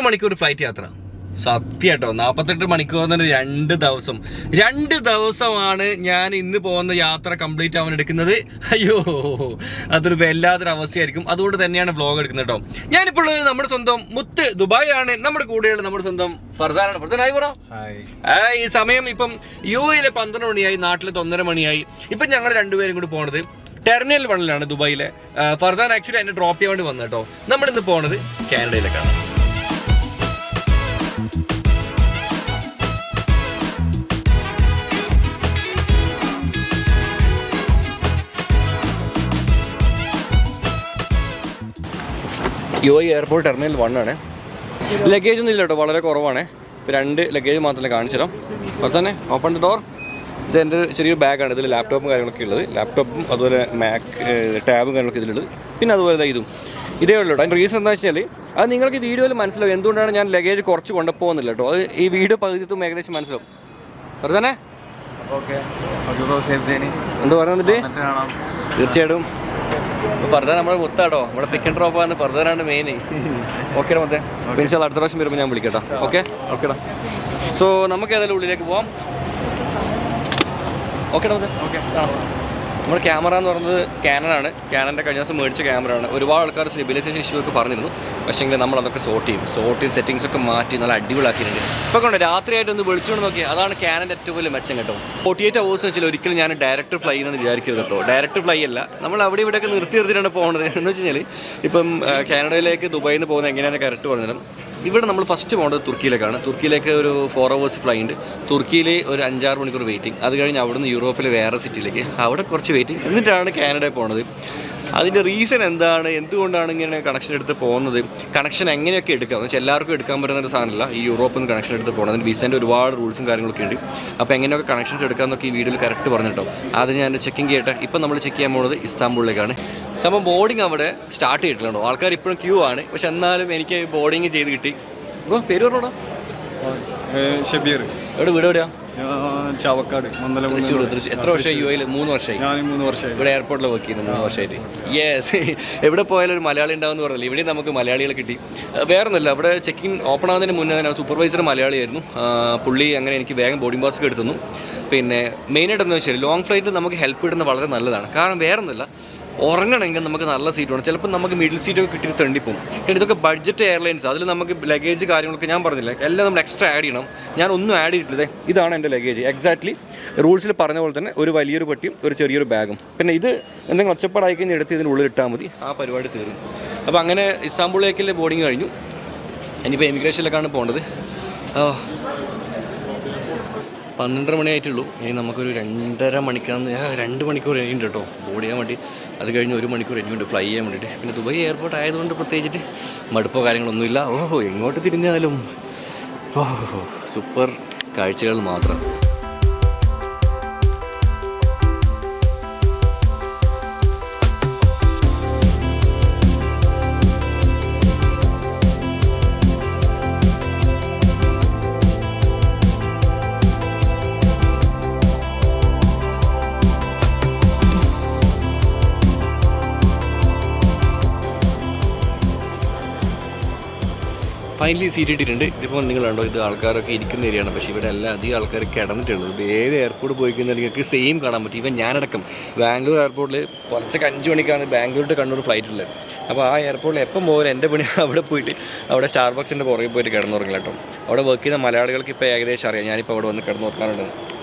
മണിക്കൂർ ഫ്ലൈറ്റ് യാത്ര. സത്യട്ടോ, 48 മണിക്കൂർ തന്നെ 2 ദിവസമാണ് ഞാൻ ഇന്ന് പോകുന്ന യാത്ര കംപ്ലീറ്റ് ആവാൻ എടുക്കുന്നത്. അയ്യോ, അതൊരു വല്ലാത്തൊരു അവസ്ഥയായിരിക്കും. അതുകൊണ്ട് തന്നെയാണ് വ്ലോഗ് എടുക്കുന്നത് കേട്ടോ. ഞാനിപ്പോൾ നമ്മുടെ സ്വന്തം മുത്ത് ദുബായ് ആണ്. നമ്മുടെ കൂടെയുള്ള നമ്മുടെ സ്വന്തം ഫർസാനാണ്. ഫർസാനായി പറ. ഈ സമയം ഇപ്പം UAE 12 മണിയായി, നാട്ടിലെ 1:30 മണിയായി. ഇപ്പം ഞങ്ങൾ രണ്ടുപേരും കൂടി പോണത് ടെർമിനൽ 1 ദുബായിലെ. ഫർസാൻ ആക്ച്വലി എന്നെ ഡ്രോപ്പ് ചെയ്യാൻ വേണ്ടി വന്നു കേട്ടോ. നമ്മളിന്ന് പോണത് കാനഡയിലേക്കാണ്. UAE എയർപോർട്ട് ടെർമിനൽ 1 ആണ്. ലഗേജ് ഒന്നും ഇല്ല കേട്ടോ, വളരെ കുറവാണ്. 2 ലഗേജ് മാത്രമേ കാണിച്ചു തരാം. അപ്പോൾ തന്നെ ഓപ്പൺ ദ ഡോർ. ഇത് എൻ്റെ ചെറിയൊരു ബാഗാണ്. ഇതിൽ ലാപ്ടോപ്പും കാര്യങ്ങളൊക്കെ ഉള്ളത്. ലാപ്ടോപ്പും അതുപോലെ ടാബും കാര്യങ്ങളൊക്കെ ഇതിലുള്ളത്. പിന്നെ അതുപോലെ ഇതും ഇതേ ഉള്ളൂ കേട്ടോ. അതിൻ്റെ റീസൺ എന്താ വെച്ചാൽ അത് നിങ്ങൾക്ക് വീഡിയോയിൽ മനസ്സിലാവും എന്തുകൊണ്ടാണ് ഞാൻ ലഗേജ് കുറച്ച് കൊണ്ടുപോകുന്നില്ല കേട്ടോ. അത് ഈ വീഡിയോ പകുതിത്തും ഏകദേശം മനസ്സിലാവും. പറഞ്ഞേ എന്താ പറയുന്നത്? തീർച്ചയായിട്ടും ഫർദാൻ നമ്മുടെ മുത്താട്ടോ. നമ്മുടെ പിക്ക് ആൻഡ് ഡ്രോപ്പ് ആണ്. ഫർദാനാണ് മെയിൻ. ഓക്കേടാ മൊത്തം. പിന്നെ അടുത്ത പ്രാവശ്യം വരുമ്പോൾ ഞാൻ വിളിക്കട്ടോ. ഓക്കേടാ. സോ നമുക്ക് ഏതായാലും ഉള്ളിലേക്ക് പോവാം. ഓക്കേടാ മൊത്തം. ഓക്കെ. നമ്മുടെ ക്യാമറ എന്ന് പറയുന്നത് ക്യാനനാണ്. ക്യാനൻ്റെ കഴിഞ്ഞ ദിവസം മേടിച്ച ക്യാമറയാണ്. ഒരുപാട് ആൾക്കാർ സ്റ്റെബിലൈസേഷൻ ഇഷ്യൂ ഒക്കെ പറഞ്ഞിരുന്നു. പക്ഷേങ്കിൽ നമ്മളതൊക്കെ സോർട്ട് ചെയ്ത് സെറ്റിങ്സ് ഒക്കെ മാറ്റി നല്ല അടിപൊളിയാക്കിയിട്ടുണ്ട്. ഇപ്പോൾ കൊണ്ട് രാത്രിയായിട്ട് ഒന്ന് വിളിച്ചുകൊണ്ട് നോക്കി. അതാണ് ക്യാനൻ്റെ ഏറ്റവും വലിയ മെച്ചം കേട്ടോ. 48 hours വെച്ചാൽ ഒരിക്കലും ഞാൻ ഡയറക്റ്റ് ഫ്ലൈ എന്ന് വിചാരിക്കരുത് കേട്ടോ. ഡയറക്റ്റ് ഫ്ലൈ അല്ല, നമ്മൾ അവിടെ ഇവിടെയൊക്കെ നിർത്തിയിട്ടാണ് പോകുന്നത്. എന്ന് വെച്ച് കഴിഞ്ഞാൽ ഇപ്പം കാനഡയിലേക്ക് ദുബായിൽ നിന്ന് പോകുന്നത് എങ്ങനെയാണെന്ന് കറക്റ്റ് പറഞ്ഞുതരാം. ഇവിടെ നമ്മൾ ഫസ്റ്റ് പോകേണ്ടത് തുർക്കിയിലേക്കാണ്. തുർക്കിയിലേക്ക് ഒരു 4 hours ഫ്ലൈ ഉണ്ട്. തുർക്കിയിൽ ഒരു 5-6 മണിക്കൂർ വെയിറ്റിംഗ്. അത് കഴിഞ്ഞ് അവിടുന്ന് യൂറോപ്പിലെ വേറെ സിറ്റിയിലേക്ക് അവിടെ കുറച്ച് വെയിറ്റിംഗ്. എന്നിട്ടാണ് കാനഡയിൽ പോകുന്നത്. അതിൻ്റെ റീസൺ എന്താണ്, എന്തുകൊണ്ടാണ് ഇങ്ങനെ കണക്ഷൻ എടുത്ത് പോകുന്നത്, കണക്ഷൻ എങ്ങനെയൊക്കെ എടുക്കാം എന്ന് വെച്ചാൽ എല്ലാവർക്കും എടുക്കാൻ പറ്റുന്ന ഒരു സാധനമല്ല ഈ യൂറോപ്പിൽ നിന്ന് കണക്ഷൻ എടുത്ത് പോകുന്നത്. അതിന് വിസേൻ്റെ ഒരുപാട് റൂൾസും കാര്യങ്ങളൊക്കെ ഉണ്ട്. അപ്പോൾ എങ്ങനെയൊക്കെ കണക്ഷൻസ് എടുക്കാമെന്നൊക്കെ ഈ വീഡിയോയിൽ കറക്റ്റ് പറഞ്ഞിട്ടോ. അത് ഞാൻ ചെക്കിങ് ചെയ്യട്ടെ. ഇപ്പം നമ്മൾ ചെക്ക് ചെയ്യാൻ പോകുന്നത് ഇസ്താംബുളിലേക്കാണ്. സംഭവം ബോർഡിങ് അവിടെ സ്റ്റാർട്ട് ചെയ്തിട്ടുണ്ടോ. ആൾക്കാർ ഇപ്പോഴും ക്യൂ ആണ്. പക്ഷെ എന്നാലും എനിക്ക് ബോർഡിങ് ചെയ്ത് കിട്ടി. ബ്രോ പേര് പറഞ്ഞോടാ. ഷബീർ. എവിടെ വീട് എവിടെയാ? ചാവക്കാട്. തൃശ്ശൂർ. എത്ര വർഷമായി UAE? 3 വർഷമായി. 3 വർഷമായി ഇവിടെ എയർപോർട്ടിൽ വർക്ക് ചെയ്യുന്നത് 3 വർഷമായിട്ട്. യെസ്. എവിടെ പോയാലും ഒരു മലയാളി ഉണ്ടാവുമെന്ന് പറഞ്ഞില്ല. ഇവിടെ നമുക്ക് മലയാളികളെ കിട്ടി. വേറൊന്നുമില്ല, അവിടെ ചെക്കിങ് ഓപ്പൺ ആവുന്നതിന് മുന്നേ തന്നെ സൂപ്പർവൈസർ മലയാളിയായിരുന്നു. പുള്ളി അങ്ങനെ എനിക്ക് വേഗം ബോർഡിംഗ് പാസ് ഒക്കെ എടുത്തു. പിന്നെ മെയിനായിട്ടെന്ന് വെച്ചാൽ ലോങ് ഫ്ലൈറ്റിൽ നമുക്ക് ഹെൽപ്പ് ഇടുന്നത് വളരെ നല്ലതാണ്. കാരണം വേറൊന്നുമില്ല, ഉറങ്ങണമെങ്കിൽ നമുക്ക് നല്ല സീറ്റ് വേണം. ചിലപ്പോൾ നമുക്ക് മിഡിൽ സീറ്റൊക്കെ കിട്ടി തണ്ടിപ്പോവും. കാരണം ഇതൊക്കെ ബഡ്ജറ്റ് എയർലൈൻസ്. അതിൽ നമുക്ക് ലഗേജ് കാര്യങ്ങളൊക്കെ ഞാൻ പറഞ്ഞില്ല, എല്ലാം നമ്മൾ എക്സ്ട്രാ ആഡ് ചെയ്യണം. ഞാൻ ഒന്നും ആഡ് ചെയ്തിട്ടില്ല. ഇതാണ് എൻ്റെ ലഗേജ്. എക്സാക്ട്ലി റൂൾസിൽ പറഞ്ഞ പോലെ തന്നെ ഒരു വലിയൊരു പെട്ടിയും ഒരു ചെറിയൊരു ബാഗും. പിന്നെ ഇത് എന്തെങ്കിലും ഒച്ചപ്പാടായി കഴിഞ്ഞ് എടുത്ത് ഇതിനുള്ളിൽ ഇട്ടാൽ മതി. ആ പരിപാടി തീരും. അപ്പോൾ അങ്ങനെ ഇസ്താംബുളിലേക്കുള്ള ബോർഡിങ് കഴിഞ്ഞു. ഇനിയിപ്പോൾ എമിഗ്രേഷനിലേക്കാണ് പോകേണ്ടത്. 12 മണിയായിട്ടുള്ളൂ. ഇനി നമുക്കൊരു 2.5 മണിക്കൂർ കഴിഞ്ഞിട്ട് കേട്ടോ ബോർഡ് ചെയ്യാൻ വേണ്ടി. അത് കഴിഞ്ഞ് 1 മണിക്കൂർ കഴിഞ്ഞുകൊണ്ട് ഫ്ലൈ ചെയ്യാൻ വേണ്ടിയിട്ട്. പിന്നെ ദുബായ് എയർപോർട്ട് ആയതുകൊണ്ട് പ്രത്യേകിച്ചിട്ട് മടുപ്പോ കാര്യങ്ങളൊന്നുമില്ല. എങ്ങോട്ട് തിരിഞ്ഞാലും സൂപ്പർ കാഴ്ചകൾ മാത്രം. ഫൈനലി സീറ്റ് ഇട്ടിട്ടുണ്ട്. ഇതിപ്പോൾ നിങ്ങൾ കണ്ടോ, ഇത് ആൾക്കാരൊക്കെ ഇരിക്കുന്ന ഏരിയയാണ്. പക്ഷേ ഇവിടെ എല്ലാം അധികം ആൾക്കാർ കിടന്നിട്ടുള്ളൂ. ഇത് ഏത് എയർപോർട്ട് പോയി കഴിഞ്ഞാൽ നിങ്ങൾക്ക് സെയിം കാണാൻ പറ്റും. ഇവൻ ഞാനടക്കം ബാംഗ്ലൂർ എയർപോർട്ടിൽ പുലർച്ചയ്ക്ക് 5 മണിക്കാണ് ബാംഗ്ലൂർ ടു കണ്ണൂർ ഫ്ലൈറ്റ് ഉള്ളത്. അപ്പോൾ ആ എയർപോർട്ടിൽ എപ്പം പോലും എൻ്റെ പണി അവിടെ പോയിട്ട് അവിടെ സ്റ്റാർബക്സിൻ്റെ പുറകെ പോയിട്ട് കിടന്നുറങ്ങില്ല കേട്ടോ. അവിടെ വർക്ക് ചെയ്യുന്ന മലയാളികൾക്ക് ഇപ്പോൾ ഏകദേശം അറിയാം ഞാനിപ്പോൾ അവിടെ വന്ന് കിടന്നുറങ്ങാറുണ്ട്.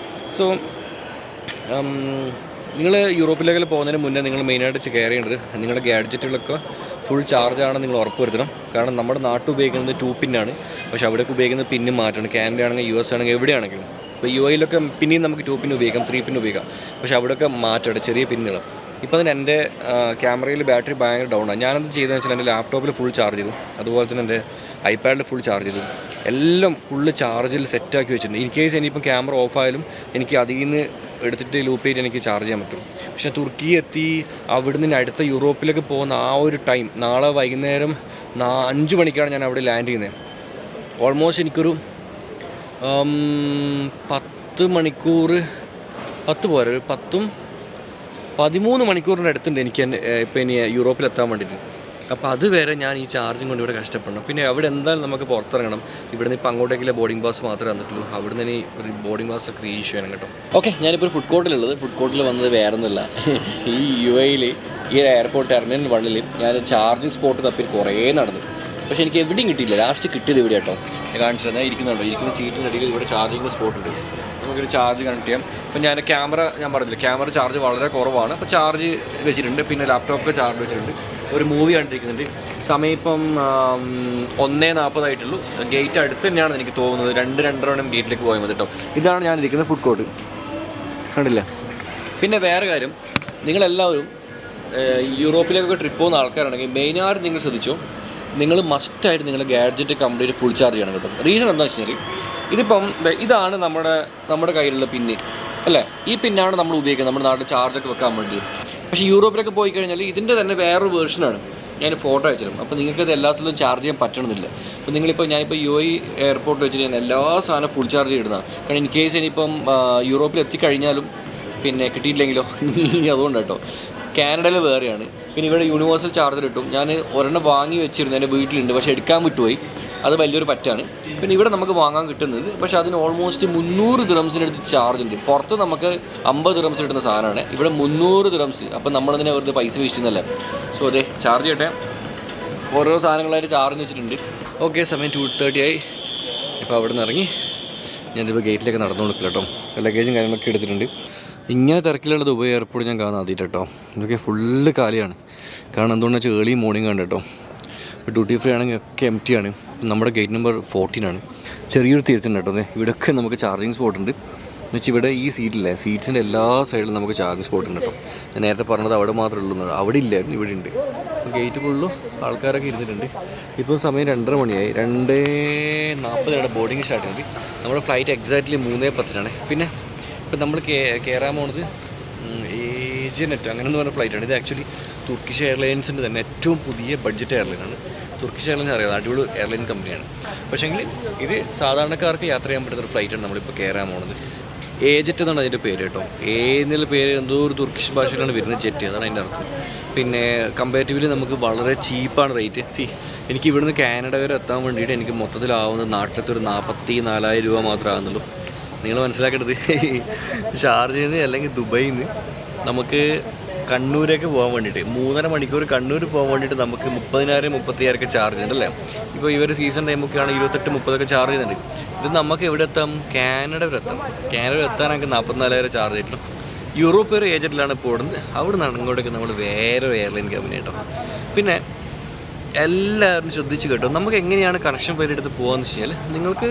സോ നിങ്ങൾ യൂറോപ്പിലേക്ക് പോകുന്നതിന് മുന്നേ നിങ്ങൾ മെയിനായിട്ട് കെയർ ചെയ്യേണ്ടത് നിങ്ങളുടെ ഗാഡ്ജറ്റുകളൊക്കെ ഫുൾ ചാർജാണെന്ന് നിങ്ങൾ ഉറപ്പ് വരുത്തണം. കാരണം നമ്മുടെ നാട്ടിൽ ഉപയോഗിക്കുന്നത് 2 പിന്നാണ്. പക്ഷേ അവിടേക്ക് ഉപയോഗിക്കുന്നത് പിന്നും മാറ്റണം. കാനഡ ആണെങ്കിൽ US ആണെങ്കിൽ എവിടെയാണെങ്കിലും. ഇപ്പോൾ UAEയിലൊക്കെ പിന്നെയും നമുക്ക് 2 പിൻ ഉപയോഗിക്കാം, 3 പിൻ ഉപയോഗിക്കാം. പക്ഷേ അവിടെയൊക്കെ മാറ്റണം, ചെറിയ പിന്നുകൾ. ഇപ്പോൾ തന്നെ എൻ്റെ ക്യാമറയിൽ ബാറ്ററി ഭയങ്കര ഡൗണാണ്. ഞാനെന്ത് ചെയ്തതെന്ന് വെച്ചാൽ എൻ്റെ ലാപ്ടോപ്പിൽ ഫുൾ ചാർജ് ചെയ്തു. അതുപോലെ തന്നെ എൻ്റെ iPadൽ ഫുൾ ചാർജ് ചെയ്തു. എല്ലാം ഫുള്ള് ചാർജിൽ സെറ്റാക്കി വെച്ചിട്ടുണ്ട്. ഇൻ കേസ് ഇനിയിപ്പം ക്യാമറ ഓഫായാലും എനിക്ക് അതിൽ നിന്ന് എടുത്തിട്ട് ലൂപ്പ് ചെയ്ത് എനിക്ക് ചാർജ് ചെയ്യാൻ പറ്റും. പക്ഷേ തുർക്കി എത്തി അവിടുന്ന് അടുത്ത യൂറോപ്പിലേക്ക് പോകുന്ന ആ ഒരു ടൈം നാളെ വൈകുന്നേരം 5 മണിക്കാണ് ഞാൻ അവിടെ ലാൻഡ് ചെയ്യുന്നത്. ഓൾമോസ്റ്റ് എനിക്കൊരു 10 മണിക്കൂർ 10 പോരാ, ഒരു 13 മണിക്കൂറിൻ്റെ അടുത്തുണ്ട് എനിക്ക് ഇപ്പോൾ ഇനി യൂറോപ്പിലെത്താൻ വേണ്ടിയിട്ട്. അപ്പോൾ അതുവരെ ഞാൻ ഈ ചാർജിങ് കൊണ്ട് ഇവിടെ കഷ്ടപ്പെടണം. പിന്നെ അവിടെ എന്തായാലും നമുക്ക് പുറത്തിറങ്ങണം. ഇവിടെ നിന്ന് ഇപ്പോൾ അങ്ങോട്ടേക്കുള്ള ബോർഡിംഗ് പാസ് മാത്രമേ തന്നിട്ടുള്ളൂ. അവിടെ നിന്ന് ഇനി ഒരു ബോർഡിംഗ് പാസ് ഒക്കെ ഇഷ്യൂ ചെയ്യണം കേട്ടോ. ഓക്കെ, ഞാനിപ്പോൾ ഫുഡ് കോർട്ടിലുള്ളത്. ഫുഡ് കോർട്ടിൽ വന്നത് വേറെ ഒന്നുമില്ല, ഈ UAE ഈ എയർപോർട്ട് ടെർമിനൽ 1 ഞാൻ ചാർജിങ് സ്പോട്ട് തപ്പി കുറേ നടന്നു. പക്ഷേ എനിക്ക് എവിടെയും കിട്ടിയില്ല. ലാസ്റ്റ് കിട്ടിയത് ഇവിടെ കേട്ടോ. ഞാൻ കാണിച്ചു തന്നെ ഇരിക്കുന്ന സീറ്റിനടിയിൽ ഇവിടെ ചാർജിങ് സ്പോട്ട് ഉണ്ട്. നമുക്കൊരു ചാർജ് കണക്ട് ചെയ്യാം. ഇപ്പം ഞാൻ പറഞ്ഞില്ല, ക്യാമറ ചാർജ് വളരെ കുറവാണ്. അപ്പോൾ ചാർജ് വെച്ചിട്ടുണ്ട്. പിന്നെ ലാപ്ടോപ്പ് ചാർജ് വെച്ചിട്ടുണ്ട്. ഒരു മൂവി കണ്ടിരിക്കുന്നുണ്ട്. സമയം ഇപ്പം 1:40 ആയിട്ടുള്ളൂ. ഗേറ്റ് അടുത്ത് തന്നെയാണ് എനിക്ക് തോന്നുന്നത്. 2-2:30 ഗേറ്റിലേക്ക് പോയാൽ മതി കേട്ടോ. ഇതാണ് ഞാൻ ഇരിക്കുന്ന ഫുഡ് കോർട്ട്, കണ്ടില്ല. പിന്നെ വേറെ കാര്യം, നിങ്ങളെല്ലാവരും യൂറോപ്പിലേക്കൊക്കെ ട്രിപ്പ് പോകുന്ന ആൾക്കാരാണെങ്കിൽ മെയിനായിട്ട് നിങ്ങൾ ശ്രദ്ധിച്ചോ, നിങ്ങൾ മസ്റ്റായിട്ട് നിങ്ങളുടെ ഗാഡ്ജറ്റ് കംപ്ലീറ്റ് ഫുൾ ചാർജ് ചെയ്യണം കേട്ടോ. റീസൺ എന്താണെന്ന് വെച്ച് കഴിഞ്ഞാൽ, ഇതിപ്പം ഇതാണ് നമ്മുടെ കയ്യിലുള്ള പിന്ന് അല്ലേ. ഈ പിന്നാണ് നമ്മൾ ഉപയോഗിക്കുന്നത് നമ്മുടെ നാട്ടിൽ ചാർജൊക്കെ വെക്കാൻ വേണ്ടി. പക്ഷേ യൂറോപ്പിലൊക്കെ പോയി കഴിഞ്ഞാൽ ഇതിൻ്റെ തന്നെ വേറൊരു വേർഷനാണ്. ഞാൻ ഫോട്ടോ അയച്ചിരും. അപ്പോൾ നിങ്ങൾക്കത് എല്ലാ സ്ഥലത്തും ചാർജ് ചെയ്യാൻ പറ്റണമെന്നില്ല. അപ്പോൾ ഞാനിപ്പോൾ UAE എയർപോർട്ട് വെച്ചിട്ട് ഞാൻ എല്ലാ സാധനം ഫുൾ ചാർജ് ചെയ്തിടുന്നതാണ്. കാരണം ഇൻ കേസ് ഇനിയിപ്പം യൂറോപ്പിൽ എത്തിക്കഴിഞ്ഞാലും പിന്നെ കിട്ടിയില്ലെങ്കിലോ അതുകൊണ്ട് കേട്ടോ. കാനഡയിൽ വേറെയാണ്. പിന്നെ ഇവിടെ യൂണിവേഴ്സൽ ചാർജർ കിട്ടും. ഞാൻ ഒരെണ്ണം വാങ്ങി വെച്ചിരുന്നു, എൻ്റെ വീട്ടിലുണ്ട്. പക്ഷേ എടുക്കാൻ വിട്ടുപോയി. അത് വലിയൊരു പറ്റാണ്. പിന്നെ ഇവിടെ നമുക്ക് വാങ്ങാൻ കിട്ടുന്നത്, പക്ഷേ അതിന് ഓൾമോസ്റ്റ് 300 ദിറംസിനടുത്ത് ചാർജ് ഉണ്ട്. പുറത്ത് നമുക്ക് 50 ദിറംസ് കിട്ടുന്ന സാധനമാണ്, ഇവിടെ 300 ദിറംസ്. അപ്പം നമ്മളതിനെ വെറുതെ പൈസ വേസ്റ്റ് ചെയ്യുന്നല്ലേ. സോ അതെ, ചാർജ് ചെയ്യട്ടെ. ഓരോ സാധനങ്ങളായിട്ട് ചാർജ് വെച്ചിട്ടുണ്ട്. ഓക്കെ, സമയം 2:30 ആയി. ഇപ്പോൾ അവിടെ നിന്ന് ഇറങ്ങി ഞാനിപ്പോൾ ഗേറ്റിലേക്ക് നടന്നു കൊടുക്കില്ല കേട്ടോ. ലഗേജും കാര്യങ്ങളൊക്കെ എടുത്തിട്ടുണ്ട്. ഇങ്ങനെ തിരക്കിലുള്ള ദുബായ് എയർപോർട്ട് ഞാൻ കാണാൻ ആദ്യമായിട്ട് കേട്ടോ. ഇതൊക്കെ ഫുള്ള് കാലിയാണ്. കാരണം എന്തുകൊണ്ടെന്ന് വെച്ചാൽ ഏർലി മോർണിംഗ് ആണ് കേട്ടോ. ഇപ്പോൾ ഡ്യൂട്ടി ഫ്രീ ആണെങ്കിൽ ഒക്കെ എം ടി ആണ്. നമ്മുടെ ഗേറ്റ് നമ്പർ 14 ചെറിയൊരു തിരുത്തുണ്ട് കേട്ടോ. ഇവിടെയൊക്കെ നമുക്ക് ചാർജിങ് സ്പോട്ട് ഉണ്ട്. എന്നുവെച്ചാൽ ഇവിടെ ഈ സീറ്റ്സിൻ്റെ എല്ലാ സൈഡിലും നമുക്ക് ചാർജിങ് സ്പോട്ട് ഉണ്ട് കേട്ടോ. ഞാൻ നേരത്തെ പറഞ്ഞത് അവിടെ മാത്രമേ ഉള്ളൂ, അവിടെ ഇല്ലായിരുന്നു, ഇവിടെ ഉണ്ട്. ഗേറ്റ് ഫുള്ളും ആൾക്കാരൊക്കെ ഇരുന്നിട്ടുണ്ട്. ഇപ്പോൾ സമയം 2:30 മണിയായി. 2:40 ബോർഡിങ് സ്റ്റാർട്ട് ചെയ്തത്. നമ്മുടെ ഫ്ലൈറ്റ് എക്സാക്ട്ലി 3:10 പിന്നെ ഇപ്പം നമ്മൾ കയറാൻ പോകുന്നത് ഏജിയനെറ്റ് അങ്ങനെ എന്ന് പറഞ്ഞ ഫ്ലൈറ്റാണ്. ഇത് ആക്ച്വലി തുർക്കിഷ് എയർലൈൻസിൻ്റെ തന്നെ ഏറ്റവും പുതിയ ബഡ്ജറ്റ് എയർലൈനാണ്. തുർക്കിഷ് എയർലൈൻസ് അറിയാം, അടിപൊളി എയർലൈൻ കമ്പനിയാണ്. പക്ഷേങ്കിൽ ഇത് സാധാരണക്കാർക്ക് യാത്ര ചെയ്യാൻ പറ്റുന്ന ഒരു ഫ്ലൈറ്റാണ് നമ്മളിപ്പോൾ കയറാൻ പോകുന്നത്. ജെറ്റ് എന്നാണ് അതിൻ്റെ പേര് കേട്ടോ. എന്നുള്ള പേര് എന്തോ ഒരു തുർക്കിഷ് ഭാഷയിലാണ് വരുന്നത്, ജെറ്റ്, അതാണ് അതിൻ്റെ അർത്ഥം. പിന്നെ കമ്പാരിറ്റീവ്ലി നമുക്ക് വളരെ ചീപ്പാണ് റേറ്റ്. എനിക്ക് ഇവിടുന്ന് കാനഡ വരെ എത്താൻ വേണ്ടിയിട്ട് എനിക്ക് മൊത്തത്തിലാവുന്നത് നാട്ടിലത്തെ ഒരു 44,000 രൂപ മാത്രമേ ആകുന്നുള്ളൂ. നിങ്ങൾ മനസ്സിലാക്കേണ്ടത്, ഷാർജയിൽ നിന്ന് അല്ലെങ്കിൽ ദുബൈയിൽ നിന്ന് നമുക്ക് കണ്ണൂരേക്ക് പോകാൻ വേണ്ടിയിട്ട് 3.5 മണിക്കൂർ കണ്ണൂർ പോകാൻ വേണ്ടിയിട്ട് നമുക്ക് 30,000-35,000 ചാർജ് ഉണ്ട് അല്ലേ. ഇപ്പോൾ ഈ ഒരു സീസൺ ടൈമൊക്കെയാണ് 28-30 ചാർജ് ചെയ്യുന്നുണ്ട്. ഇത് നമുക്ക് എവിടെ എത്താം? കാനഡ വരെ എത്താം. കാനഡ എത്താനൊക്കെ 44,000 ചാർജ് ആയിട്ടുള്ളൂ. യൂറോപ്പ് ഒരു ഏജൻറ്റിലാണ് പോകുന്നത്. അവിടെ നിന്ന് അങ്ങോട്ടേക്ക് നമ്മൾ വേറെ എയർലൈൻ കമ്പനി കേട്ടോ. പിന്നെ എല്ലാവരും ശ്രദ്ധിച്ച് കേട്ടോ, നമുക്ക് എങ്ങനെയാണ് കണക്ഷൻ പേരെടുത്ത് പോകാമെന്ന് വെച്ച് കഴിഞ്ഞാൽ, നിങ്ങൾക്ക്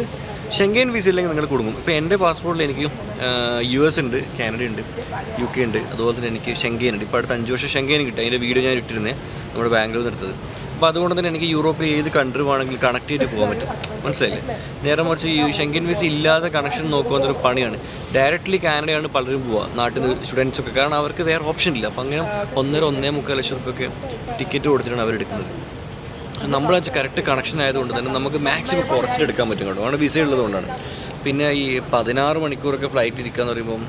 ഷെങ്കൻ വിസ ഇല്ലെങ്കിൽ നിങ്ങൾ കൊടുക്കും. ഇപ്പോൾ എൻ്റെ പാസ്പോർട്ടിൽ എനിക്ക് US ഉണ്ട്, കാനഡ ഉണ്ട്, UK ഉണ്ട്, അതുപോലെ തന്നെ എനിക്ക് ഷെങ്കൻ ഉണ്ട്. ഇപ്പോൾ അടുത്ത 5 വർഷം ഷെങ്കൻ കിട്ടും. അതിൻ്റെ വീഡിയോ ഞാൻ ഇട്ടിരുന്നത് നമ്മുടെ ബാംഗ്ലൂരിൽ നിന്ന് എടുത്തത്. അപ്പോൾ അതുകൊണ്ട് തന്നെ എനിക്ക് യൂറോപ്പിൽ ഏത് കൺട്രി വേണമെങ്കിലും കണക്ട് ചെയ്ത് പോകാൻ പറ്റും. മനസ്സിലായില്ലേ? നേരെ മറിച്ച് ഈ ഷെങ്കൻ വിസ ഇല്ലാതെ കണക്ഷൻ നോക്കുന്നതൊരു പണിയാണ്. ഡയറക്റ്റ്ലി കാനഡയാണ് പലരും പോവുക, നാട്ടിൽ നിന്ന് സ്റ്റുഡൻസൊക്കെ. കാരണം അവർക്ക് വേറെ ഓപ്ഷൻ ഇല്ല. അപ്പോൾ അങ്ങനെ 1.5-1.25 ലക്ഷം രൂപയൊക്കെ ടിക്കറ്റ് കൊടുത്തിട്ടാണ് അവരെടുക്കുന്നത്. നമ്മൾ കറക്റ്റ് കണക്ഷൻ ആയതുകൊണ്ട് തന്നെ നമുക്ക് മാക്സിമം കുറച്ചിട്ടെടുക്കാൻ പറ്റും കേട്ടോ. അവിടെ വിസ ഉള്ളതുകൊണ്ടാണ്. പിന്നെ ഈ 16 മണിക്കൂറൊക്കെ ഫ്ലൈറ്റ് ഇരിക്കാന്ന് പറയുമ്പം,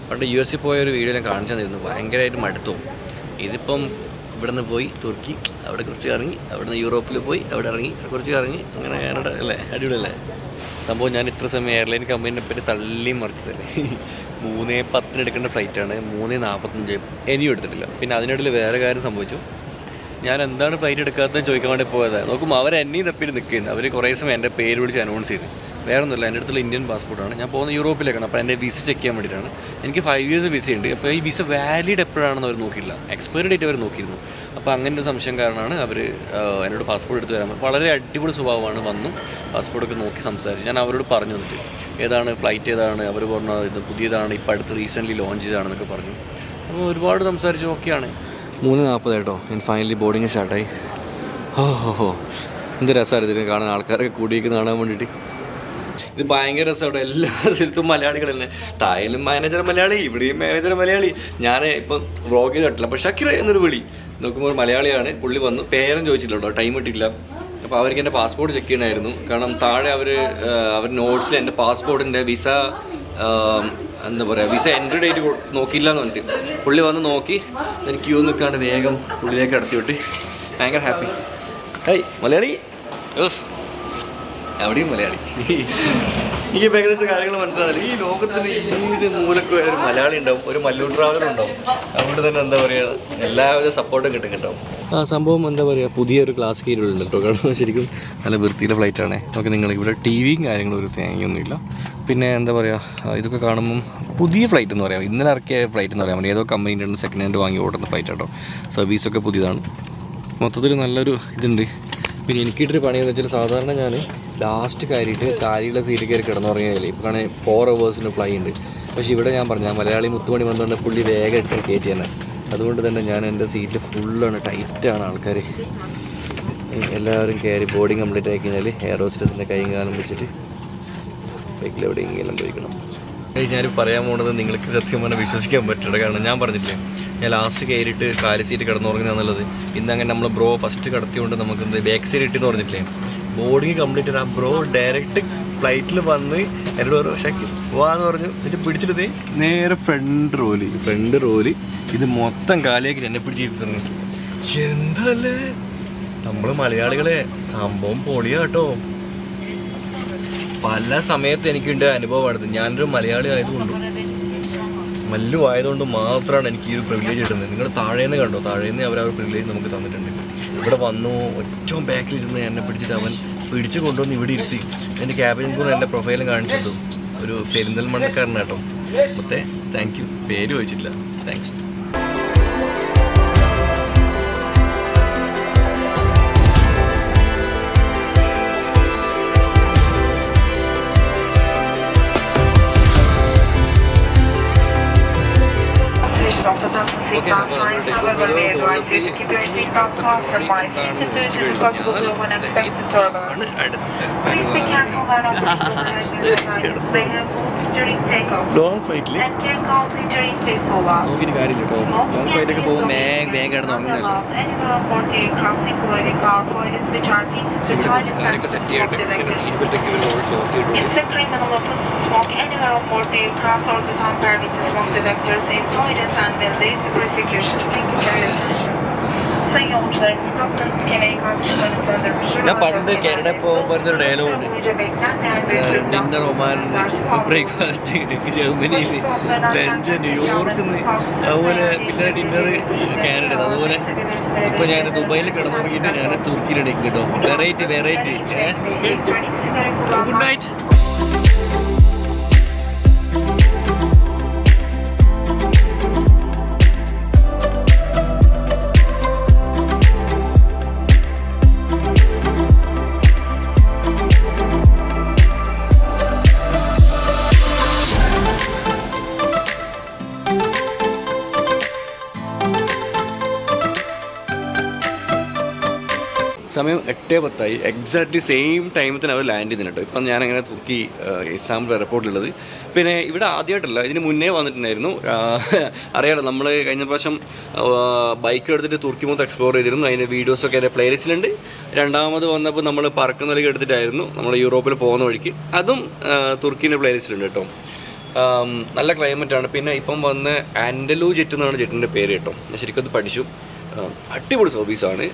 പണ്ട് US പോയ ഒരു വീഡിയോ ഞാൻ കാണിച്ചു തന്നിരുന്നു, ഭയങ്കരമായിട്ട് മടുത്തു. ഇതിപ്പം ഇവിടെ നിന്ന് പോയി തുർക്കി, അവിടെ കുറച്ച് ഇറങ്ങി, അവിടെ നിന്ന് യൂറോപ്പിൽ പോയി, അവിടെ ഇറങ്ങി, കുറച്ച് ഇറങ്ങി, അങ്ങനെ കാനഡ അല്ലേ, അടിപൊളിയല്ലേ സംഭവം. ഞാൻ ഇത്ര സമയം എയർലൈൻ കമ്പനീനെ പറ്റി തള്ളി മറിച്ചതല്ലേ. 3:10 എടുക്കേണ്ട ഫ്ലൈറ്റാണ്, 3:45 ഇനിയും എടുത്തിട്ടില്ല. പിന്നെ അതിനിടയിൽ വേറെ കാര്യം സംഭവിച്ചു. ഞാൻ എന്താണ് ഫ്ലൈറ്റ് എടുക്കാത്തതെന്ന് ചോദിക്കാൻ വേണ്ടി പോയത്. നോക്കുമ്പോൾ അവർ എന്നെയും തപ്പിയിട്ട് നിൽക്കുന്നത്. അവർ കുറേ സമയം എൻ്റെ പേര് വിളിച്ച് അനൗൺസ് ചെയ്ത്. വേറെ ഒന്നുമില്ല, എൻ്റെ അടുത്തുള്ള ഇന്ത്യൻ പാസ്പോർട്ടാണ്. ഞാൻ പോകുന്ന യൂറോപ്പിലേക്കാണ്. അപ്പോൾ എൻ്റെ വിസ ചെക്ക് ചെയ്യാൻ വേണ്ടിയിട്ടാണ്. എനിക്ക് 5 ഇയേഴ്സ് വിസ ഉണ്ട്. അപ്പോൾ ഈ വിസ വാലിഡ് എപ്പോഴാണെന്ന് അവർ നോക്കിയില്ല, എക്സ്പയറി ഡേറ്റ് അവർ നോക്കിയിരുന്നു. അപ്പോൾ അങ്ങനെ ഒരു സംശയം കാരണമാണ് അവർ എന്നോട് പാസ്പോർട്ട് എടുത്ത് തരാൻ. വളരെ അടിപൊളി സ്വഭാവമാണ്. വന്നു പാസ്പോർട്ടൊക്കെ നോക്കി സംസാരിച്ച്. ഞാൻ അവരോട് പറഞ്ഞു തന്നിട്ട് ഏതാണ് ഫ്ലൈറ്റ് ഏതാണ്, അവർ പറഞ്ഞത് ഇത് പുതിയതാണ്, ഇപ്പോൾ അടുത്ത് റീസെൻ്റ്ലി ലോഞ്ച് ചെയ്താണെന്നൊക്കെ പറഞ്ഞു. അപ്പോൾ ഒരുപാട് സംസാരിച്ച് ഓക്കെയാണ്. 3:40 കേട്ടോ. ഞാൻ ഫൈനലി ബോർഡിങ് സ്റ്റാർട്ടായി. ഓഹോ, എന്ത് രസമായിരുന്നു ഇതിനെ കാണാൻ, ആൾക്കാരൊക്കെ കൂടിയിരിക്കുന്ന കാണാൻ വേണ്ടിയിട്ട്. ഇത് ഭയങ്കര രസമാണ്. എല്ലാ സ്ഥലത്തും മലയാളികൾ തന്നെ. തായലും മാനേജർ മലയാളി, ഇവിടെയും മാനേജർ മലയാളി. ഞാൻ ഇപ്പം വ്ളോഗ് ചെയ്ത് കണ്ടില്ല, അപ്പോൾ ഷക്കീർ എന്നൊരു വിളി. നോക്കുമ്പോൾ ഒരു മലയാളിയാണ്. പുള്ളി വന്നു, പേരും ചോദിച്ചില്ല കേട്ടോ, ടൈം കിട്ടിയില്ല. അപ്പോൾ അവർക്ക് എൻ്റെ പാസ്പോർട്ട് ചെക്ക് ചെയ്യണമായിരുന്നു. കാരണം താഴെ അവർ നോട്ട്സിൽ എൻ്റെ പാസ്പോർട്ടിൻ്റെ വിസ എന്താ പറയുക, വിസ എൻട്രി ഡേറ്റ് നോക്കിയില്ല എന്ന് പറഞ്ഞിട്ട് പുള്ളി വന്ന് നോക്കി. എനിക്ക് ക്യൂ നിൽക്കാണ്ട് വേഗം പുള്ളിയിലേക്ക് കടത്തി വിട്ട് ഭയങ്കര ഹാപ്പി. ഹേയ് മലയാളി, എവിടെയും മലയാളി. എനിക്ക് ഏകദേശം കാര്യങ്ങൾ മനസ്സിലാവില്ല. ഈ ലോകത്തിന് ഏത് മൂലക്കും ഒരു മലയാളി ഉണ്ടാവും, ഒരു മല്ലൂർ ട്രാവലർ ഉണ്ടാവും. അതുകൊണ്ട് തന്നെ എന്താ പറയുക, എല്ലാവിധ സപ്പോർട്ടും കിട്ടും കേട്ടോ. ആ സംഭവം എന്താ പറയുക, പുതിയൊരു ക്ലാസ് കീഴിലുണ്ട് കേട്ടോ. കാരണം ശരിക്കും നല്ല വൃത്തിയിലെ ഫ്ലൈറ്റാണ്. നമുക്ക് നിങ്ങൾ ഇവിടെ ടി വിയും കാര്യങ്ങളും ഒരു തേങ്ങയൊന്നുമില്ല. പിന്നെ എന്താ പറയുക, ഇതൊക്കെ കാണുമ്പം പുതിയ ഫ്ലൈറ്റ് എന്ന് പറയാം, ഇന്നലെ ഇറക്കിയ ഫ്ലൈറ്റ് എന്ന് പറയാൻ പറ്റും. ഏതോ കമ്പനീൻ്റെ സെക്കൻഡ് ഹാൻഡ് വാങ്ങി ഓടുന്ന ഫ്ലൈറ്റ് കേട്ടോ. സർവീസൊക്കെ പുതിയതാണ്. മൊത്തത്തിൽ നല്ലൊരു ഇതുണ്ട്. പിന്നെ എനിക്കിട്ടൊരു പണിയെന്ന് വെച്ചാൽ സാധാരണ ഞാൻ ലാസ്റ്റ് കയറിയിട്ട് കാലിയുള്ള സീറ്റ് കയറി കിടന്നുറങ്ങിയാലേ ഇപ്പോൾ കാണാൻ 4 hours ഫ്ലൈ ഉണ്ട്. പക്ഷേ ഇവിടെ ഞാൻ പറഞ്ഞു, മലയാളി മുത്തുമണി വന്നുകൊണ്ട് പുള്ളി വേഗം ഇട്ട് കയറ്റിയാണ്. അതുകൊണ്ട് തന്നെ ഞാൻ എൻ്റെ സീറ്റിൽ ഫുള്ളാണ്, ടൈറ്റാണ് ആൾക്കാർ. എല്ലാവരും കയറി ബോർഡിങ് കംപ്ലീറ്റ് ആക്കി കഴിഞ്ഞാൽ എയർ ഹോസ്റ്റസിൻ്റെ കൈയും കാലം വെച്ചിട്ട് ബൈക്കിൽ എവിടെയെങ്കിലും പോയിക്കണം. ഞാൻ പറയാൻ പോകുന്നത് നിങ്ങൾക്ക് സത്യം പറഞ്ഞാൽ വിശ്വസിക്കാൻ പറ്റില്ല. കാരണം ഞാൻ പറഞ്ഞില്ലേ, ഞാൻ ലാസ്റ്റ് കയറിയിട്ട് കാല് സീറ്റ് കിടന്നുറങ്ങുന്നതെന്നുള്ളത്. ഇന്നങ്ങനെ നമ്മൾ ബ്രോ ഫസ്റ്റ് കിടത്തിയോണ്ട് നമുക്ക് എന്ത് ബാക്ക് സീറ്റ് ഇട്ടെന്ന് പറഞ്ഞിട്ടില്ലേ, ബോർഡിങ് കംപ്ലീറ്റ് ആ ബ്രോ ഡയറക്റ്റ് ഫ്ലൈറ്റിൽ വന്ന് എന്നോട് പറഞ്ഞു ഷക്കി പോവാന്ന് പറഞ്ഞു. എന്നിട്ട് പിടിച്ചിട്ട് നേരെ ഫ്രണ്ട് റോല് ഇത് മൊത്തം കാലിയാക്കി എന്നെ പിടിച്ചിട്ട് തന്നെ. എന്തല്ലേ നമ്മൾ മലയാളികളെ സംഭവം പൊളിയാ കേട്ടോ. പല സമയത്ത് എനിക്കുണ്ട് അനുഭവമാണിത്. ഞാനൊരു മലയാളി ആയതുകൊണ്ടും മല്ലു ആയതുകൊണ്ട് മാത്രമാണ് എനിക്ക് ഈ ഒരു പ്രിവിലേജ് കിട്ടുന്നത്. നിങ്ങൾ താഴേന്ന് കണ്ടോ, താഴേന്ന് അവർ ആ ഒരു പ്രിവിലേജ് നമുക്ക് തന്നിട്ടുണ്ട്. ഇവിടെ വന്നു ഏറ്റവും ബാക്കിലിരുന്ന് എന്നെ പിടിച്ചിട്ട് അവൻ പിടിച്ചു കൊണ്ടുവന്ന് ഇവിടെ ഇരുത്തി. എൻ്റെ ക്യാബിനും കൂടെ എൻ്റെ പ്രൊഫൈലും കാണിച്ചിട്ടു. ഒരു പെരിന്തൽമണ്ണക്കാരനാട്ടോ. മൊത്തേ താങ്ക് യു. പേര് ചോദിച്ചിട്ടില്ല, thanks. Of the bus seatbelt signs, however, we advise you to keep your seatbelt fastened by seated due to the possible blue unexpected turbulence. Please be careful that all people they have moved during takeoff. Long ഫ്ലൈറ്റിൽ And can cause injury if they fall out. നോക്കിയിട്ട് കാര്യമില്ല കേട്ടോ. Long ഫ്ലൈറ്റൊക്കെ പോകുമ്പോൾ വേഗം കിടന്നുറങ്ങുന്നില്ല. Anywhere on board the aircraft, including car toilets, which are pieces with high distances of smoke detectors. It's a criminal offense to smoke anywhere on board the aircraft or to tamper with the smoke detectors in toilets and will lead to prosecution. Thank you for your attention. Sayın yolcularımız kaptanız kemeri kalkışlarını söndürmüştür. ഞാൻ പണ്ട് Canada പോകുമ്പോൾ ഒരു dialogue ഉണ്ട്, dinner ഒമാനിൽ breakfast ജർമ്മനിയിൽ lunch ന്യൂയോർക്കിൽ നിന്ന്, അതുപോലെ പിന്നെ ഡിന്നർ കാനഡ. അതുപോലെ ഇപ്പോൾ ഞാൻ ദുബായിൽ കിടന്നുറങ്ങിയിട്ട് ഞാൻ തുർക്കിയിലേക്ക് കേട്ടോ. വെറൈറ്റി. Good night. സമയം 8:10 എക്സാക്ട്ലി സെയിം ടൈമിൽ തന്നെ അവർ ലാൻഡ് ചെയ്തിട്ടുണ്ട്. ഇപ്പം ഞാനങ്ങനെ തുർക്കി ഇസ്താംബുൾ എയർപോർട്ടിലുള്ളത്. പിന്നെ ഇവിടെ ആദ്യമായിട്ടല്ല, ഇതിന് മുന്നേ വന്നിട്ടുണ്ടായിരുന്നു. അറിയാലോ, നമ്മൾ കഴിഞ്ഞ പ്രാവശ്യം ബൈക്ക് എടുത്തിട്ട് തുർക്കി മൊത്തം എക്സ്പ്ലോർ ചെയ്തിരുന്നു. അതിൻ്റെ വീഡിയോസൊക്കെ എൻ്റെ പ്ലേലിസ്റ്റിലുണ്ട്. രണ്ടാമത് വന്നപ്പോൾ നമ്മൾ പറക്കുന്നതിലേക്ക് എടുത്തിട്ടായിരുന്നു നമ്മൾ യൂറോപ്പിൽ പോകുന്ന വഴിക്ക്. അതും തുർക്കീൻ്റെ പ്ലേലിസ്റ്റിലുണ്ട് കേട്ടോ. നല്ല ക്ലൈമറ്റാണ്. പിന്നെ ഇപ്പം വന്ന് ആൻഡലൂ ജെറ്റ് എന്നാണ് ജെറ്റിൻ്റെ പേര് കേട്ടോ. ഞാൻ ശരിക്കും അത് പഠിച്ചു. അടിപൊളി സർവീസാണ്.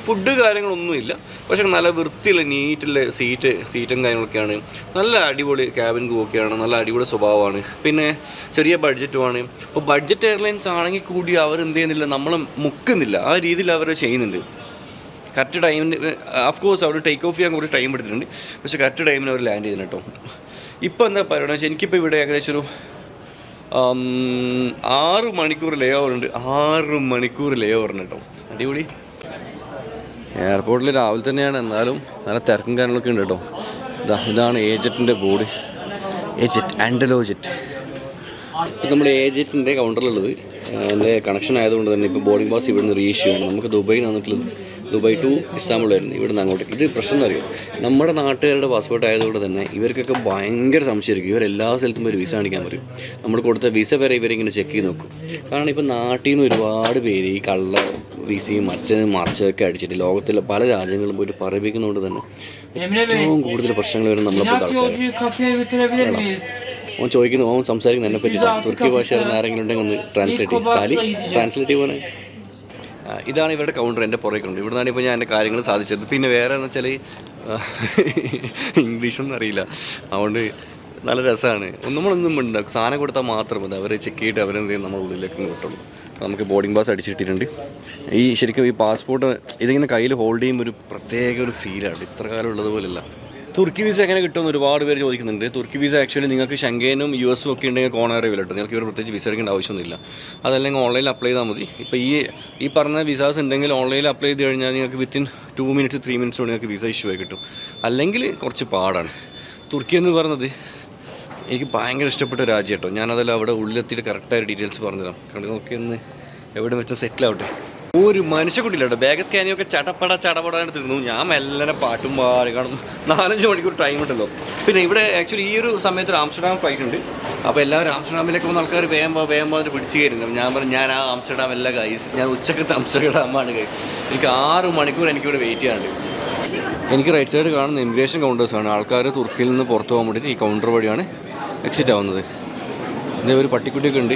ഫുഡ് കാര്യങ്ങളൊന്നുമില്ല, പക്ഷേ നല്ല വൃത്തിയുള്ള നീറ്റുള്ള സീറ്റും കാര്യങ്ങളൊക്കെയാണ്. നല്ല അടിപൊളി ക്യാബിൻ ക്രൂ ഒക്കെയാണ്. നല്ല അടിപൊളി സ്വഭാവമാണ്. പിന്നെ ചെറിയ ബഡ്ജറ്റുമാണ്. ഇപ്പോൾ ബഡ്ജറ്റ് എയർലൈൻസ് ആണെങ്കിൽ കൂടി അവർ എന്ത് ചെയ്യുന്നില്ല, നമ്മളെ മുക്കുന്നില്ല. ആ രീതിയിൽ അവർ ചെയ്യുന്നുണ്ട്. കറക്റ്റ് ടൈമിന് ഓഫ്കോഴ്സ് അവർ ടേക്ക് ഓഫ് ചെയ്യാൻ കുറച്ച് ടൈം എടുത്തിട്ടുണ്ട്, പക്ഷേ കറക്റ്റ് ടൈമിന് അവർ ലാൻഡ് ചെയ്യുന്നു കേട്ടോ. ഇപ്പോൾ എന്താ പറയുക വെച്ചാൽ, എനിക്കിപ്പോൾ ഇവിടെ ഏകദേശം ഒരു 6 മണിക്കൂർ ലേ ഓവർ ഉണ്ട്. 6 മണിക്കൂർ ലേ ഓവറിന് കേട്ടോ. അടിപൊളി. എയർപോർട്ടിൽ രാവിലെ തന്നെയാണ്, എന്നാലും നല്ല തിരക്കും കാര്യങ്ങളൊക്കെ ഉണ്ട് കേട്ടോ. ഇതാണ് ഏജറ്റിൻ്റെ ബോർഡ്. ഏജറ്റ്, ആൻഡലോ ജെറ്റ്. ഇപ്പം നമ്മൾ ഏജറ്റിൻ്റെ കൗണ്ടറിലുള്ളത്. എൻ്റെ കണക്ഷൻ ആയതുകൊണ്ട് തന്നെ ഇപ്പോൾ ബോർഡിംഗ് പാസ് ഇവിടെ നിന്ന് റീഇഷ്യൂ ആണ്. നമുക്ക് ദുബായിൽ വന്നിട്ടുള്ളത് ദുബായ് ടു ഇസ്താംബുളായിരുന്നു. ഇവിടെ നിന്ന് അങ്ങോട്ട്. ഇത് പ്രശ്നം എന്ന് അറിയാം, നമ്മുടെ നാട്ടുകാരുടെ പാസ്പോർട്ട് ആയതുകൊണ്ട് തന്നെ ഇവർക്കൊക്കെ ഭയങ്കര സംശയമായിരിക്കും. ഇവരെല്ലാ സ്ഥലത്തും ഒരു വിസ കാണിക്കാൻ പറയും. നമ്മൾ കൊടുത്ത വിസ വരെ ഇവരിങ്ങനെ ചെക്ക് ചെയ്ത് നോക്കും. കാരണം ഇപ്പം നാട്ടിൽ നിന്ന് ഒരുപാട് പേര് ഈ കള്ള വിസയും മറിച്ചൊക്കെ അടിച്ചിട്ട് ലോകത്തിലെ പല രാജ്യങ്ങളും പോയിട്ട് പറയിപ്പിക്കുന്നതുകൊണ്ട് തന്നെ ഏറ്റവും കൂടുതൽ പ്രശ്നങ്ങൾ വരും നമ്മളിപ്പോൾ ആൾക്കാർ. ഓൻ ചോദിക്കുന്നു, ഓൻ സംസാരിക്കുന്നു എന്നെ പറ്റി. തുർക്കി ഭാഷ ആരെങ്കിലും ഉണ്ടെങ്കിൽ ഒന്ന് ട്രാൻസ്ലേറ്റ് ചെയ്യും. സാലി ട്രാൻസ്ലേറ്റ് ചെയ്യുവാൻ ഇതാണ് ഇവരുടെ കൗണ്ടർ, എൻ്റെ പുറകെ ഇവിടെ നിന്നാണ് ഇപ്പോൾ ഞാൻ എൻ്റെ കാര്യങ്ങൾ സാധിച്ചത്. പിന്നെ വേറെ എന്ന് വെച്ചാൽ ഇംഗ്ലീഷൊന്നും അറിയില്ല, അതുകൊണ്ട് നല്ല രസമാണ്. നമ്മളൊന്നും ഉണ്ടാക്കും, സാധനം കൊടുത്താൽ മാത്രം മതി, അവർ ചെക്ക് ചെയ്തിട്ട് അവരെന്ത് ചെയ്യും നമ്മുടെ ഉള്ളിലേക്ക് കിട്ടുള്ളൂ. നമുക്ക് ബോർഡിംഗ് പാസ് അടിച്ചിട്ടിട്ടുണ്ട്. ശരിക്കും ഈ പാസ്പോർട്ട് ഇതിങ്ങനെ കയ്യിൽ ഹോൾഡ് ചെയ്യുമ്പോൾ ഒരു പ്രത്യേക ഒരു ഫീലാണ്, ഇത്ര കാലം ഉള്ളതുപോലെയല്ല. തുർക്കി വീസ എങ്ങനെ കിട്ടുമെന്ന് ഒരുപാട് പേര് ചോദിക്കുന്നുണ്ട്. തുർക്കി വീസ ആക്ച്വലി നിങ്ങൾക്ക് ഷെങ്കനും US ഒക്കെ ഉണ്ടെങ്കിൽ കോണാറ് വിലട്ടോ, നിങ്ങൾക്ക് ഇവിടെ പ്രത്യേകിച്ച് വിസ എടുക്കേണ്ട ആവശ്യമൊന്നുമില്ല. അതല്ലെങ്കിൽ ഓൺലൈനിൽ അപ്ലൈ ചെയ്താൽ മതി. ഇപ്പോൾ ഈ പറഞ്ഞ വിസാസ് ഉണ്ടെങ്കിൽ ഓൺലൈനിൽ അപ്ലൈ ചെയ്ത് കഴിഞ്ഞാൽ നിങ്ങൾക്ക് വിത്തിൻ 2 minutes 3 minutes കൊണ്ട് നിങ്ങൾക്ക് വിസ ഇഷ്യൂ ആയി കിട്ടും. അല്ലെങ്കിൽ കുറച്ച് പാടാണ്. തുർക്കി എന്ന് പറയുന്നത് എനിക്ക് ഭയങ്കര ഇഷ്ടപ്പെട്ട രാജ്യം കേട്ടോ. ഞാനതെല്ലാം അവിടെ ഉള്ളിലെത്തിയിട്ട് കറക്റ്റായ ഡീറ്റെയിൽസ് പറഞ്ഞുതരാം. കാരണം നോക്കി ഒന്ന് എവിടെ വെച്ചാൽ സെറ്റിലാവട്ടെ. ഒരു മനുഷ്യക്കുട്ടില്ല കേട്ടോ. ബാഗ് സ്കാനിങ് ഒക്കെ ചടപടാണ്ട് തീർന്നു. ഞാൻ മെല്ലനെ പാട്ടും പാടി കാണും. 4-5 മണിക്കൂർ ടൈം ഉണ്ടല്ലോ. പിന്നെ ഇവിടെ ആക്ച്വലി ഈ ഒരു സമയത്ത് ഒരു ആംസ്റ്റർഡാം ഫ്ലൈറ്റ് ഉണ്ട്. അപ്പോൾ എല്ലാവരും ആംസ്റ്റർഡാമിലേക്ക് വന്ന ആൾക്കാർ വേഗം വന്നിട്ട് പിടിച്ച് കയറുന്നു. ഞാൻ പറഞ്ഞു ഞാൻ ആ ആംസ്റ്റർഡാം അല്ല ഗൈസ്, ഞാൻ ഉച്ചക്കത്തെ ആംസ്റ്റർഡാമാണ് ഗൈസ്. എനിക്ക് 6 മണിക്കൂർ എനിക്കിവിടെ വെയിറ്റ് ചെയ്യാനുണ്ട്. എനിക്ക് റൈറ്റ് സൈഡ് കാണുന്ന ഇമിഗ്രേഷൻ കൗണ്ടേഴ്സാണ്. ആൾക്കാർ തുർക്കിയിൽ നിന്ന് പുറത്തു പോകാൻ വേണ്ടിയിട്ട് ഈ കൗണ്ടർ വഴിയാണ് എക്സിറ്റ് ആവുന്നത്. ഇതേ ഒരു പട്ടിക്കുട്ടിയൊക്കെ ഉണ്ട്.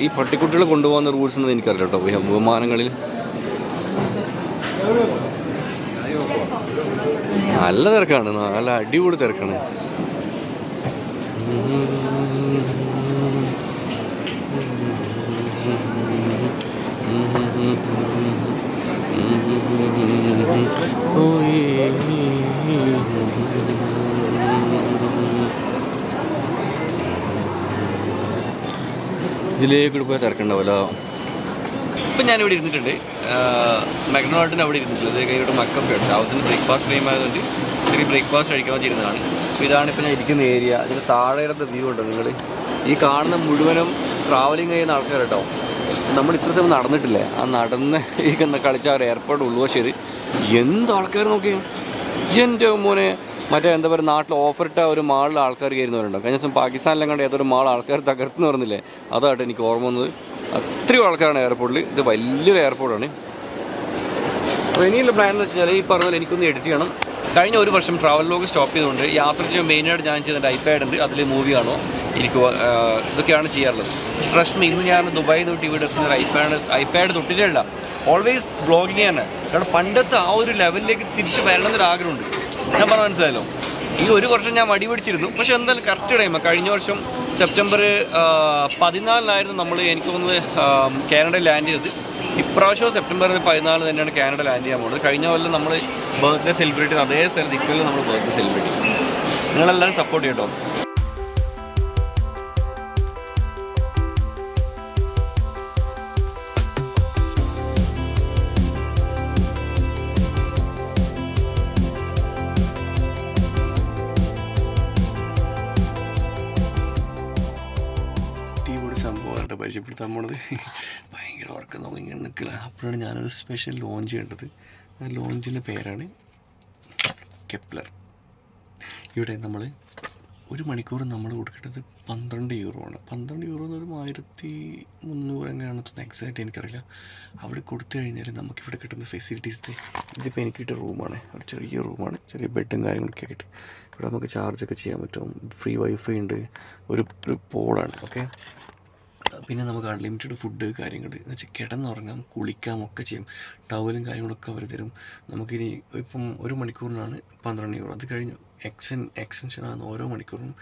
ഈ പട്ടിക്കുട്ടികളെ കൊണ്ടുപോകുന്ന റൂൾസ് ഒന്നും എനിക്കറിയില്ല കേട്ടോ. വിമാനങ്ങളിൽ നല്ല തിരക്കാണ്, നല്ല അടിപൊളി തിരക്കാണ്. ഇതിലേക്ക് പോയാൽ തിരക്കുണ്ടാവില്ല. ഇപ്പം ഞാനിവിടെ ഇരുന്നിട്ടുണ്ട്, മക്ഡൊണാൾഡിന് അവിടെ ഇരുന്നിട്ടുള്ളത്. ഇവിടെ മക്കപ്പ് ഉണ്ട്. അതിന് ബ്രേക്ക്ഫാസ്റ്റ് ടൈം ആയതുകൊണ്ട് ചെറിയ ബ്രേക്ക്ഫാസ്റ്റ് കഴിക്കാൻ വേണ്ടിയിരുന്നതാണ്. അപ്പോൾ ഇതാണ് ഇപ്പോൾ ഞാൻ ഇരിക്കുന്ന ഏരിയ. അതിന് താഴെയുടെ വ്യൂ ഉണ്ടോ നിങ്ങൾ? ഈ കാണുന്ന മുഴുവനും ട്രാവലിംഗ് ചെയ്യുന്ന ആൾക്കാർ കേട്ടോ. നമ്മൾ ഇത്ര സമയം നടന്നിട്ടില്ലേ, ആ നടന്ന് ഈ കളിച്ച ഒരു എയർപോർട്ട് ഉൾവശേരി എന്ത് ആൾക്കാർ നോക്കിയോ. എൻ്റെ മോനെ മറ്റേ എന്താ പറയുക, നാട്ടിൽ ഓഫറിട്ട ഒരു മാളിൽ ആൾക്കാർ കയറുന്നവരുണ്ടോ. കഴിഞ്ഞ ദിവസം പാകിസ്ഥാനിലും കണ്ട് ഏതൊരു മാൾ ആൾക്കാർ തകർത്തെന്ന് പറഞ്ഞില്ലേ, അതായിട്ട് എനിക്ക് ഓർമ്മ വന്നത്. അത്രയും ആൾക്കാരാണ് എയർപോർട്ടിൽ. ഇത് വലിയൊരു എയർപോർട്ടാണ്. അപ്പോൾ ഇനിയുള്ള പ്ലാൻ എന്ന് വെച്ചാൽ ഈ പറഞ്ഞാൽ എനിക്കൊന്ന് എഡിറ്റ് ചെയ്യണം. കഴിഞ്ഞ ഒരു വർഷം ട്രാവൽ ലോഗ് സ്റ്റോപ്പ് ചെയ്തുകൊണ്ട് യാത്ര ചെയ്യാൻ മെയിനായിട്ട് ഞാൻ ചെയ്തിട്ട് ഐപാഡ് ഉണ്ട്, അതിൽ മൂവി കാണോ എനിക്ക് ഇതൊക്കെയാണ് ചെയ്യാറുള്ളത്. ട്രസ്റ്റ് മീ, ഇന്ന് ഞാൻ ദുബായിൽ തൊട്ട് ഇവിടെ എത്തുന്ന ഐപാഡ് തൊട്ടിട്ടല്ല, ഓൾവേസ് ബ്ലോഗിങ് തന്നെ. കാരണം പണ്ടത്തെ ആ ഒരു ലെവലിലേക്ക് തിരിച്ച് വരണമെന്നൊരാഗ്രഹമുണ്ട്. ഞാൻ പറഞ്ഞ മനസ്സിലായല്ലോ. ഈ ഒരു വർഷം ഞാൻ മടി പിടിച്ചിരുന്നു, പക്ഷെ എന്തായാലും കറക്റ്റ് ടൈമാണ്. കഴിഞ്ഞ വർഷം സെപ്റ്റംബർ 14 നമ്മൾ എനിക്ക് തോന്നുന്നത് കാനഡയിൽ ലാൻഡ് ചെയ്തത്. ഇപ്രാവശ്യം സെപ്റ്റംബർ 14 തന്നെയാണ് കാനഡ ലാൻഡ് ചെയ്യാൻ പോകുന്നത്. കഴിഞ്ഞ കൊല്ലം നമ്മൾ ബർത്ത്ഡേ സെലിബ്രേറ്റ് ചെയ്യുന്ന അതേ സ്ഥലത്ത് ഇക്കൊല്ലം നമ്മൾ ബർത്ത്ഡേ സെലിബ്രേറ്റ് ചെയ്യും. നിങ്ങളെല്ലാവരും സപ്പോർട്ട് ചെയ്യട്ടോ. സംഭവമായിട്ട് പരിചയപ്പെടുത്താൻ പോണത്. ഭയങ്കര ഉറക്കം നോക്കി ഇങ്ങനെ നിൽക്കില്ല. അപ്പോഴാണ് ഞാനൊരു സ്പെഷ്യൽ ലോഞ്ച് കണ്ടത്. ആ ലോഞ്ചിൻ്റെ പേരാണ് കെപ്ലർ. ഇവിടെ നമ്മൾ 1 മണിക്കൂർ നമ്മൾ കൊടുക്കേണ്ടത് 12 യൂറോ ആണ്. 12 യൂറോ എന്ന് പറയുമ്പോൾ 1300 എങ്ങനെയാണെന്ന് തോന്നുന്നു, എക്സാക്റ്റ് എനിക്കറിയില്ല. അവിടെ കൊടുത്തു കഴിഞ്ഞാൽ നമുക്കിവിടെ കിട്ടുന്ന ഫെസിലിറ്റീസ്, ഇതിപ്പോൾ എനിക്ക് കിട്ടിയ റൂമാണ്. ഒരു ചെറിയ റൂമാണ്, ചെറിയ ബെഡും കാര്യങ്ങളൊക്കെ കിട്ടും. ഇവിടെ നമുക്ക് ചാർജൊക്കെ ചെയ്യാൻ പറ്റും. ഫ്രീ വൈഫൈ ഉണ്ട്. ഒരു പോളാണ്. ഓക്കെ, പിന്നെ നമുക്ക് അൺലിമിറ്റഡ് ഫുഡ് കാര്യങ്ങൾ എന്ന് വെച്ചാൽ കിടന്നുറങ്ങാം, കുളിക്കാം ഒക്കെ ചെയ്യും. ടവലും കാര്യങ്ങളൊക്കെ അവർ തരും. നമുക്കിനി ഇപ്പം 1 മണിക്കൂറിനാണ് 12 യൂറോ. അത് കഴിഞ്ഞ് എക്സ്റ്റൻഷനാണ് ഓരോ മണിക്കൂറിനും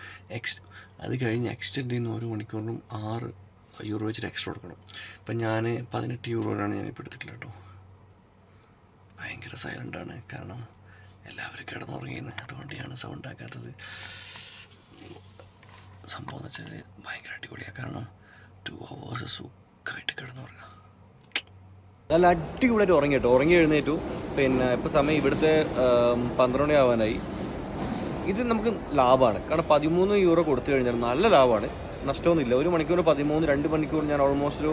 അത് കഴിഞ്ഞ് എക്സ്റ്റെൻഡ് ചെയ്യുന്ന ഓരോ മണിക്കൂറിനും 6 യൂറോ വെച്ചിട്ട് എക്സ്ട്രാ കൊടുക്കണം. ഇപ്പം ഞാൻ 18 യൂറോയിലാണ് ഞാനിപ്പോൾ എടുത്തിട്ടില്ല കേട്ടോ. ഭയങ്കര സൈലൻ്റാണ്, കാരണം എല്ലാവരും കിടന്നുറങ്ങിയെന്ന്, അതുകൊണ്ടാണ് സൗണ്ട് ആക്കാത്തത്. സംഭവം എന്ന് വെച്ചാൽ ഭയങ്കര അടിപൊളിയാണ്. കാരണം 2 hours സുഖമായിട്ട് കിടന്നുറങ്ങാം. നല്ല അടിപൊളിയായിട്ട് ഉറങ്ങി കേട്ടോ. ഉറങ്ങി എഴുന്നേറ്റു. പിന്നെ ഇപ്പോൾ സമയം ഇവിടുത്തെ 12 ആവാനായി. ഇത് നമുക്ക് ലാഭമാണ്, കാരണം 13 യൂറോ കൊടുത്തു കഴിഞ്ഞാൽ നല്ല ലാഭമാണ്, നഷ്ടമൊന്നുമില്ല. 1 മണിക്കൂർ 13, 2 മണിക്കൂർ ഞാൻ ഓൾമോസ്റ്റ് ഒരു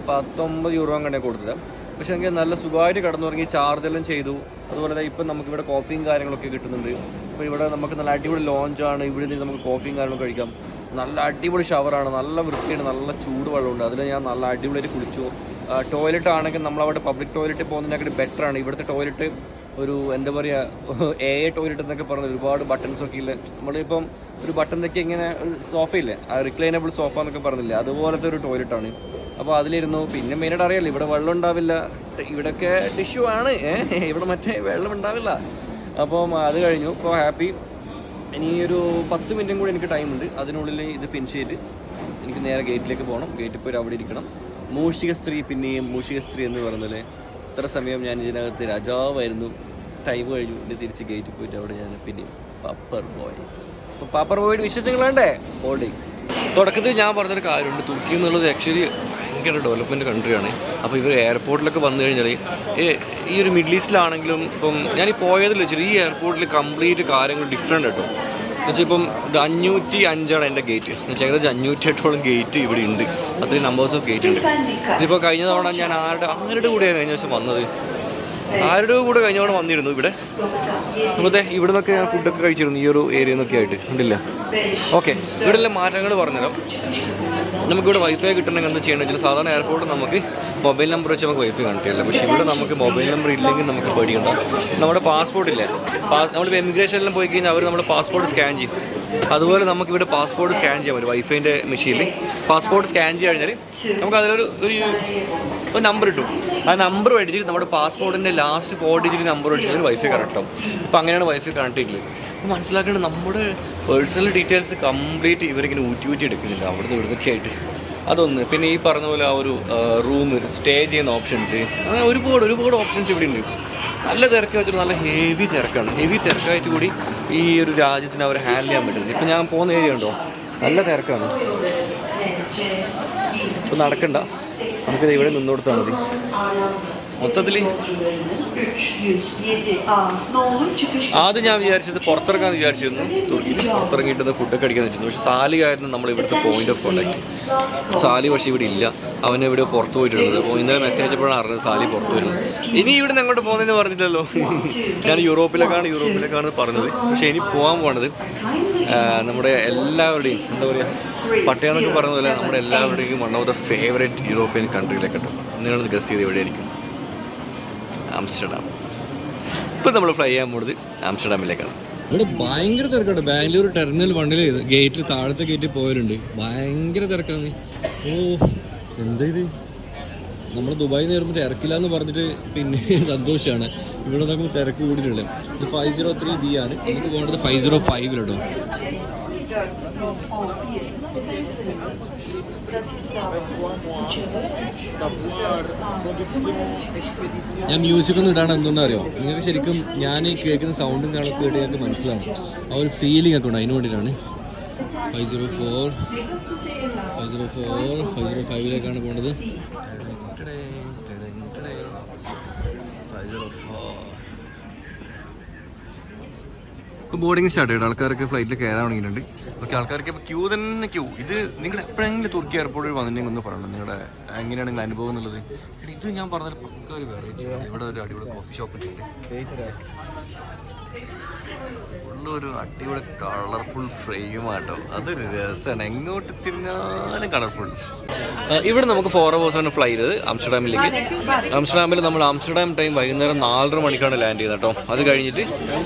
19 യൂറോ അങ്ങനെ കൊടുത്തത്. പക്ഷേ എനിക്ക് നല്ല സുഖമായിട്ട് കിടന്നുറങ്ങി, ചാർജെല്ലാം ചെയ്തു. അതുപോലെ ഇപ്പം നമുക്കിവിടെ കോഫിയും കാര്യങ്ങളൊക്കെ കിട്ടുന്നുണ്ട്. അപ്പോൾ ഇവിടെ നമുക്ക് നല്ല അടിപൊളി ലോഞ്ചാണ്. ഇവിടെ നിന്ന് നമുക്ക് കോഫിയും കാര്യങ്ങളൊക്കെ കഴിക്കാം. നല്ല അടിപൊളി ഷവറാണ്, നല്ല വൃത്തിയാണ്, നല്ല ചൂട് വെള്ളമുണ്ട്. അതിൽ ഞാൻ നല്ല അടിപൊളിയായിട്ട് കുളിച്ചു. ടോയ്ലറ്റ് ആണെങ്കിൽ നമ്മളവിടെ പബ്ലിക് ടോയ്ലറ്റ് പോകുന്നതിനേക്കാൾ ബെറ്ററാണ്. ഇവിടുത്തെ ടോയ്ലറ്റ് ഒരു എന്താ പറയുക ടോയ്ലറ്റ് എന്നൊക്കെ പറഞ്ഞ ഒരുപാട് ബട്ടൺസൊക്കെ ഇല്ല. നമ്മളിപ്പം ഒരു ബട്ടണിലൊക്കെ ഇങ്ങനെ ഒരു സോഫയില്ലേ, ആ റിക്ലൈനബിൾ സോഫ എന്നൊക്കെ പറഞ്ഞില്ലേ, അതുപോലത്തെ ഒരു ടോയ്ലറ്റാണ്. അപ്പോൾ അതിലിരുന്നു. പിന്നെ മെയിനായിട്ട് അറിയാമല്ലോ, ഇവിടെ വെള്ളം ഉണ്ടാവില്ല, ഇവിടെയൊക്കെ ടിഷ്യൂ ആണ്, ഇവിടെ മറ്റേ വെള്ളം ഉണ്ടാവില്ല. അപ്പം അത് കഴിഞ്ഞു. ഇപ്പോൾ ഹാപ്പി. ഇനി ഒരു 10 മിനിറ്റും കൂടി എനിക്ക് ടൈമുണ്ട്. അതിനുള്ളിൽ ഇത് ഫിനിഷ് ചെയ്തിട്ട് എനിക്ക് നേരെ ഗേറ്റിലേക്ക് പോകണം. ഗേറ്റിൽ പോയി അവിടെ ഇരിക്കണം. മൂഷിക സ്ത്രീ, പിന്നെയും മൂഷിക സ്ത്രീ എന്ന് പറഞ്ഞാൽ ഇത്ര സമയം ഞാൻ ഇതിനകത്ത് രാജാവായിരുന്നു. ടൈം കഴിഞ്ഞു. ഇനി തിരിച്ച് ഗേറ്റിൽ പോയിട്ട് അവിടെ ഞാൻ പിന്നെയും പാപ്പർ ബോയ്. അപ്പോൾ പാപ്പർ ബോയുടെ വിശേഷങ്ങൾ വേണ്ടേ? ഓൾഡേ തുടക്കത്തിൽ ഞാൻ പറഞ്ഞൊരു കാര്യമുണ്ട്. തുർക്കി എന്നുള്ളത് ആക്ച്വലി ഭയങ്കര ഡെവലപ്മെൻറ്റ് കൺട്രിയാണ്. അപ്പോൾ ഇവർ എയർപോർട്ടിലൊക്കെ വന്നു കഴിഞ്ഞാൽ ഈ ഒരു മിഡിൽ ഈസ്റ്റിലാണെങ്കിലും ഇപ്പം ഞാൻ പോയതിൽ വെച്ചാൽ ഈ എയർപോർട്ടിൽ കംപ്ലീറ്റ് കാര്യങ്ങൾ ഡിഫറെൻ്റ് കേട്ടോ. എന്നുവെച്ചാൽ ഇപ്പം ഇത് 505 എൻ്റെ ഗേറ്റ്. എന്നുവെച്ചാൽ ഏകദേശം 508ഓളം ഗേറ്റ് ഇവിടെ ഉണ്ട്. അത്രയും നമ്പേഴ്സ് ഓഫ് ഗേറ്റ് ഉണ്ട്. ഇതിപ്പോൾ കഴിഞ്ഞ തവണ ഞാൻ ആരുടെ കൂടെയാണ് കഴിഞ്ഞ ദിവസം വന്നത്, ആരുടെ കൂടെ കഴിഞ്ഞ തവണ വന്നിരുന്നു ഇവിടെ. അപ്പോൾ ഇവിടെ നിന്നൊക്കെ ഞാൻ ഫുഡൊക്കെ കഴിച്ചിരുന്നു, ഈ ഒരു ഏരിയ നിന്നൊക്കെ ആയിട്ട് ഉണ്ടല്ല. ഓക്കെ, ഇവിടെ എല്ലാം മാറ്റങ്ങൾ പറഞ്ഞുതരാം. നമുക്കിവിടെ വൈഫൈ കിട്ടണമെങ്കിൽ എന്താ ചെയ്യണമെന്ന് വെച്ചാൽ, സാധാരണ എയർപോർട്ടിൽ നമുക്ക് മൊബൈൽ നമ്പർ വെച്ച് നമുക്ക് വൈഫൈ കണക്ട് ചെയ്യില്ല. പക്ഷേ ഇവിടെ നമുക്ക് മൊബൈൽ നമ്പർ ഇല്ലെങ്കിൽ നമുക്ക് പേടിക്കണ്ട. നമ്മുടെ പാസ്പോർട്ട് ഇല്ലേ, നമ്മളിപ്പോൾ എമിഗ്രേഷനിലും പോയി കഴിഞ്ഞാൽ അവർ നമ്മുടെ പാസ്പോർട്ട് സ്കാൻ ചെയ്യും. അതുപോലെ നമുക്കിവിടെ പാസ്പോർട്ട് സ്കാൻ ചെയ്യാൻ പറ്റും വൈഫൈൻ്റെ മെഷീനിൽ. പാസ്പോർട്ട് സ്കാൻ ചെയ്ത് കഴിഞ്ഞാൽ നമുക്ക് അതിലൊരു ഒരു നമ്പർ കിട്ടും. ആ നമ്പർ മേടിച്ചിട്ട് നമ്മുടെ പാസ്പോർട്ടിൻ്റെ ലാസ്റ്റ് 4 ഡിജിറ്റ് നമ്പർ മേടിച്ചിട്ട് വൈഫൈ കറക്റ്റ് ആവും. അപ്പോൾ അങ്ങനെയാണ് വൈഫൈ കണക്ട് ചെയ്തിട്ടുള്ളത്. അപ്പോൾ മനസ്സിലാക്കേണ്ടത് നമ്മുടെ പേഴ്സണൽ ഡീറ്റെയിൽസ് കംപ്ലീറ്റ് ഇവരിങ്ങനെ ഊറ്റി എടുക്കുന്നുണ്ട് അവിടുന്ന് ഇവിടുന്നൊക്കെ ആയിട്ട്. അതൊന്ന്. പിന്നെ ഈ പറഞ്ഞ പോലെ ആ ഒരു റൂം സ്റ്റേ ചെയ്യുന്ന ഓപ്ഷൻസ്, അങ്ങനെ ഒരുപാട് ഓപ്ഷൻസ് ഇവിടെ ഉണ്ട്. നല്ല തിരക്ക് വെച്ചിട്ട് നല്ല ഹെവി തിരക്കാണ്. ഹെവി തിരക്കായിട്ട് കൂടി ഈ ഒരു രാജ്യത്തിന് അവർ ഹാൻഡിൽ ചെയ്യാൻ പറ്റുന്നത്. ഇപ്പം ഞാൻ പോകുന്ന ഏരിയ ഉണ്ടോ, നല്ല തിരക്കാണ്. ഇപ്പം നടക്കണ്ട, നമുക്കിത് ഇവിടെ നിന്ന് കൊടുത്താൽ മതി. മൊത്തത്തിൽ ആദ്യം ഞാൻ വിചാരിച്ചത് പുറത്തിറങ്ങാമെന്ന് വിചാരിച്ചിരുന്നു. തുർക്കിയിൽ പുറത്തിറങ്ങിയിട്ട് ഫുഡൊക്കെ അടിക്കാന്ന് വെച്ചിരുന്നു. പക്ഷേ സാലിയായിരുന്നു നമ്മൾ ഇവിടുത്തെ പോയിന്റ് ഓഫ് കോൺടാക്ട്. സാലി പക്ഷേ ഇവിടെ ഇല്ല, അവൻ ഇവിടെ പുറത്ത് പോയിട്ടുള്ളത്. അപ്പോൾ ഇന്നലെ മെസ്സേജ് അയച്ചപ്പോഴാണ് അറിഞ്ഞത് സാലി പുറത്ത് വരുന്നത്. ഇനി ഇവിടെ നിന്ന് അങ്ങോട്ട് പോകുന്നതെന്ന് പറഞ്ഞില്ലല്ലോ. ഞാൻ യൂറോപ്പിലേക്കാണ് പറഞ്ഞത്. പക്ഷേ ഇനി പോകാൻ പോണത് നമ്മുടെ എല്ലാവരുടെയും എന്താ പറയുക, പട്ടയാന്നൊക്കെ പറഞ്ഞ പോലെ നമ്മുടെ എല്ലാവരുടെയും one of the favourite European കൺട്രിയിലേക്കട്ടോ. നിങ്ങളൊന്ന് ഗസ് ചെയ്ത് എവിടെയായിരിക്കും? ആംസ്റ്റർഡാം. ഇപ്പം നമ്മൾ ഫ്ലൈ ചെയ്യാൻ പോകുന്നത് ആംസ്റ്റർഡാമിലേക്കാണ്. ഇവിടെ ഭയങ്കര തിരക്കാണ്. ബാംഗ്ലൂർ ടെർമിനൽ 1 ഗേറ്റിൽ താഴത്തെ ഗേറ്റിൽ പോയവരുണ്ട്. ഭയങ്കര തിരക്കാണ്. ഓ എന്താ ഇത്, നമ്മൾ ദുബായിൽ നിന്ന് വരുമ്പോൾ തിരക്കില്ല എന്ന് പറഞ്ഞിട്ട് പിന്നെ സന്തോഷമാണ്. ഇവിടെ നമുക്ക് തിരക്ക് കൂടിയിട്ടുള്ളത്. ഇത് 503B ആണ്. നമുക്ക് പോകേണ്ടത് 505 ഞാൻ മ്യൂസിക് ഒന്നും ഇടാണ്. എന്തുകൊണ്ടാ അറിയോ, നിങ്ങൾക്ക് ശരിക്കും ഞാൻ കേൾക്കുന്ന സൗണ്ടും കാണൊക്കെ കേട്ട് ഞങ്ങൾക്ക് മനസ്സിലാവും. ആ ഒരു ഫീലിംഗ് ഒക്കെ ഉണ്ട്. അതിന് വേണ്ടിയിട്ടാണ് 505 പോകേണ്ടത്. ഇപ്പോൾ ബോർഡിങ് സ്റ്റാർട്ട് ചെയ്തു. ആൾക്കാർക്ക് ഫ്ലൈറ്റിൽ കയറാൻ തുടങ്ങിയിട്ടുണ്ട്. ഓക്കെ, ആൾക്കാർക്ക് ഇപ്പോൾ ക്യൂ തന്നെ ക്യൂ. ഇത് നിങ്ങൾ എപ്പോഴെങ്കിലും തുർക്കി എയർപോർട്ടിൽ വന്നിട്ടുണ്ടെങ്കിൽ ഒന്ന് പറയണം നിങ്ങളുടെ എങ്ങനെയാണ് നിങ്ങൾ അനുഭവം എന്നുള്ളത്. ഇത് ഞാൻ പറഞ്ഞാൽ പക്ക ഒരു വെറൈറ്റി. ഇവിടെ ഒരു അടിപൊളി കോഫി ഷോപ്പൊക്കെ ഉണ്ട്. ഉള്ളൊരു അടിപൊളി കളർഫുൾ ഫ്രെയിമാട്ടോ. അതൊരു രസമാണ്. എങ്ങോട്ട് തിരിഞ്ഞാലും കളർഫുൾ. ഇവിടെ നമുക്ക് 4 hours ഫ്ലൈ ചെയ്തത് ആംസ്റ്റർഡാമിലേക്ക്. ആംസ്റ്റർഡാമിൽ നമ്മൾ ആംസ്റ്റർഡാം ടൈം വൈകുന്നേരം 4:30 മണിക്കാണ് ലാൻഡ് ചെയ്യുന്നത് കേട്ടോ. അത് കഴിഞ്ഞിട്ട്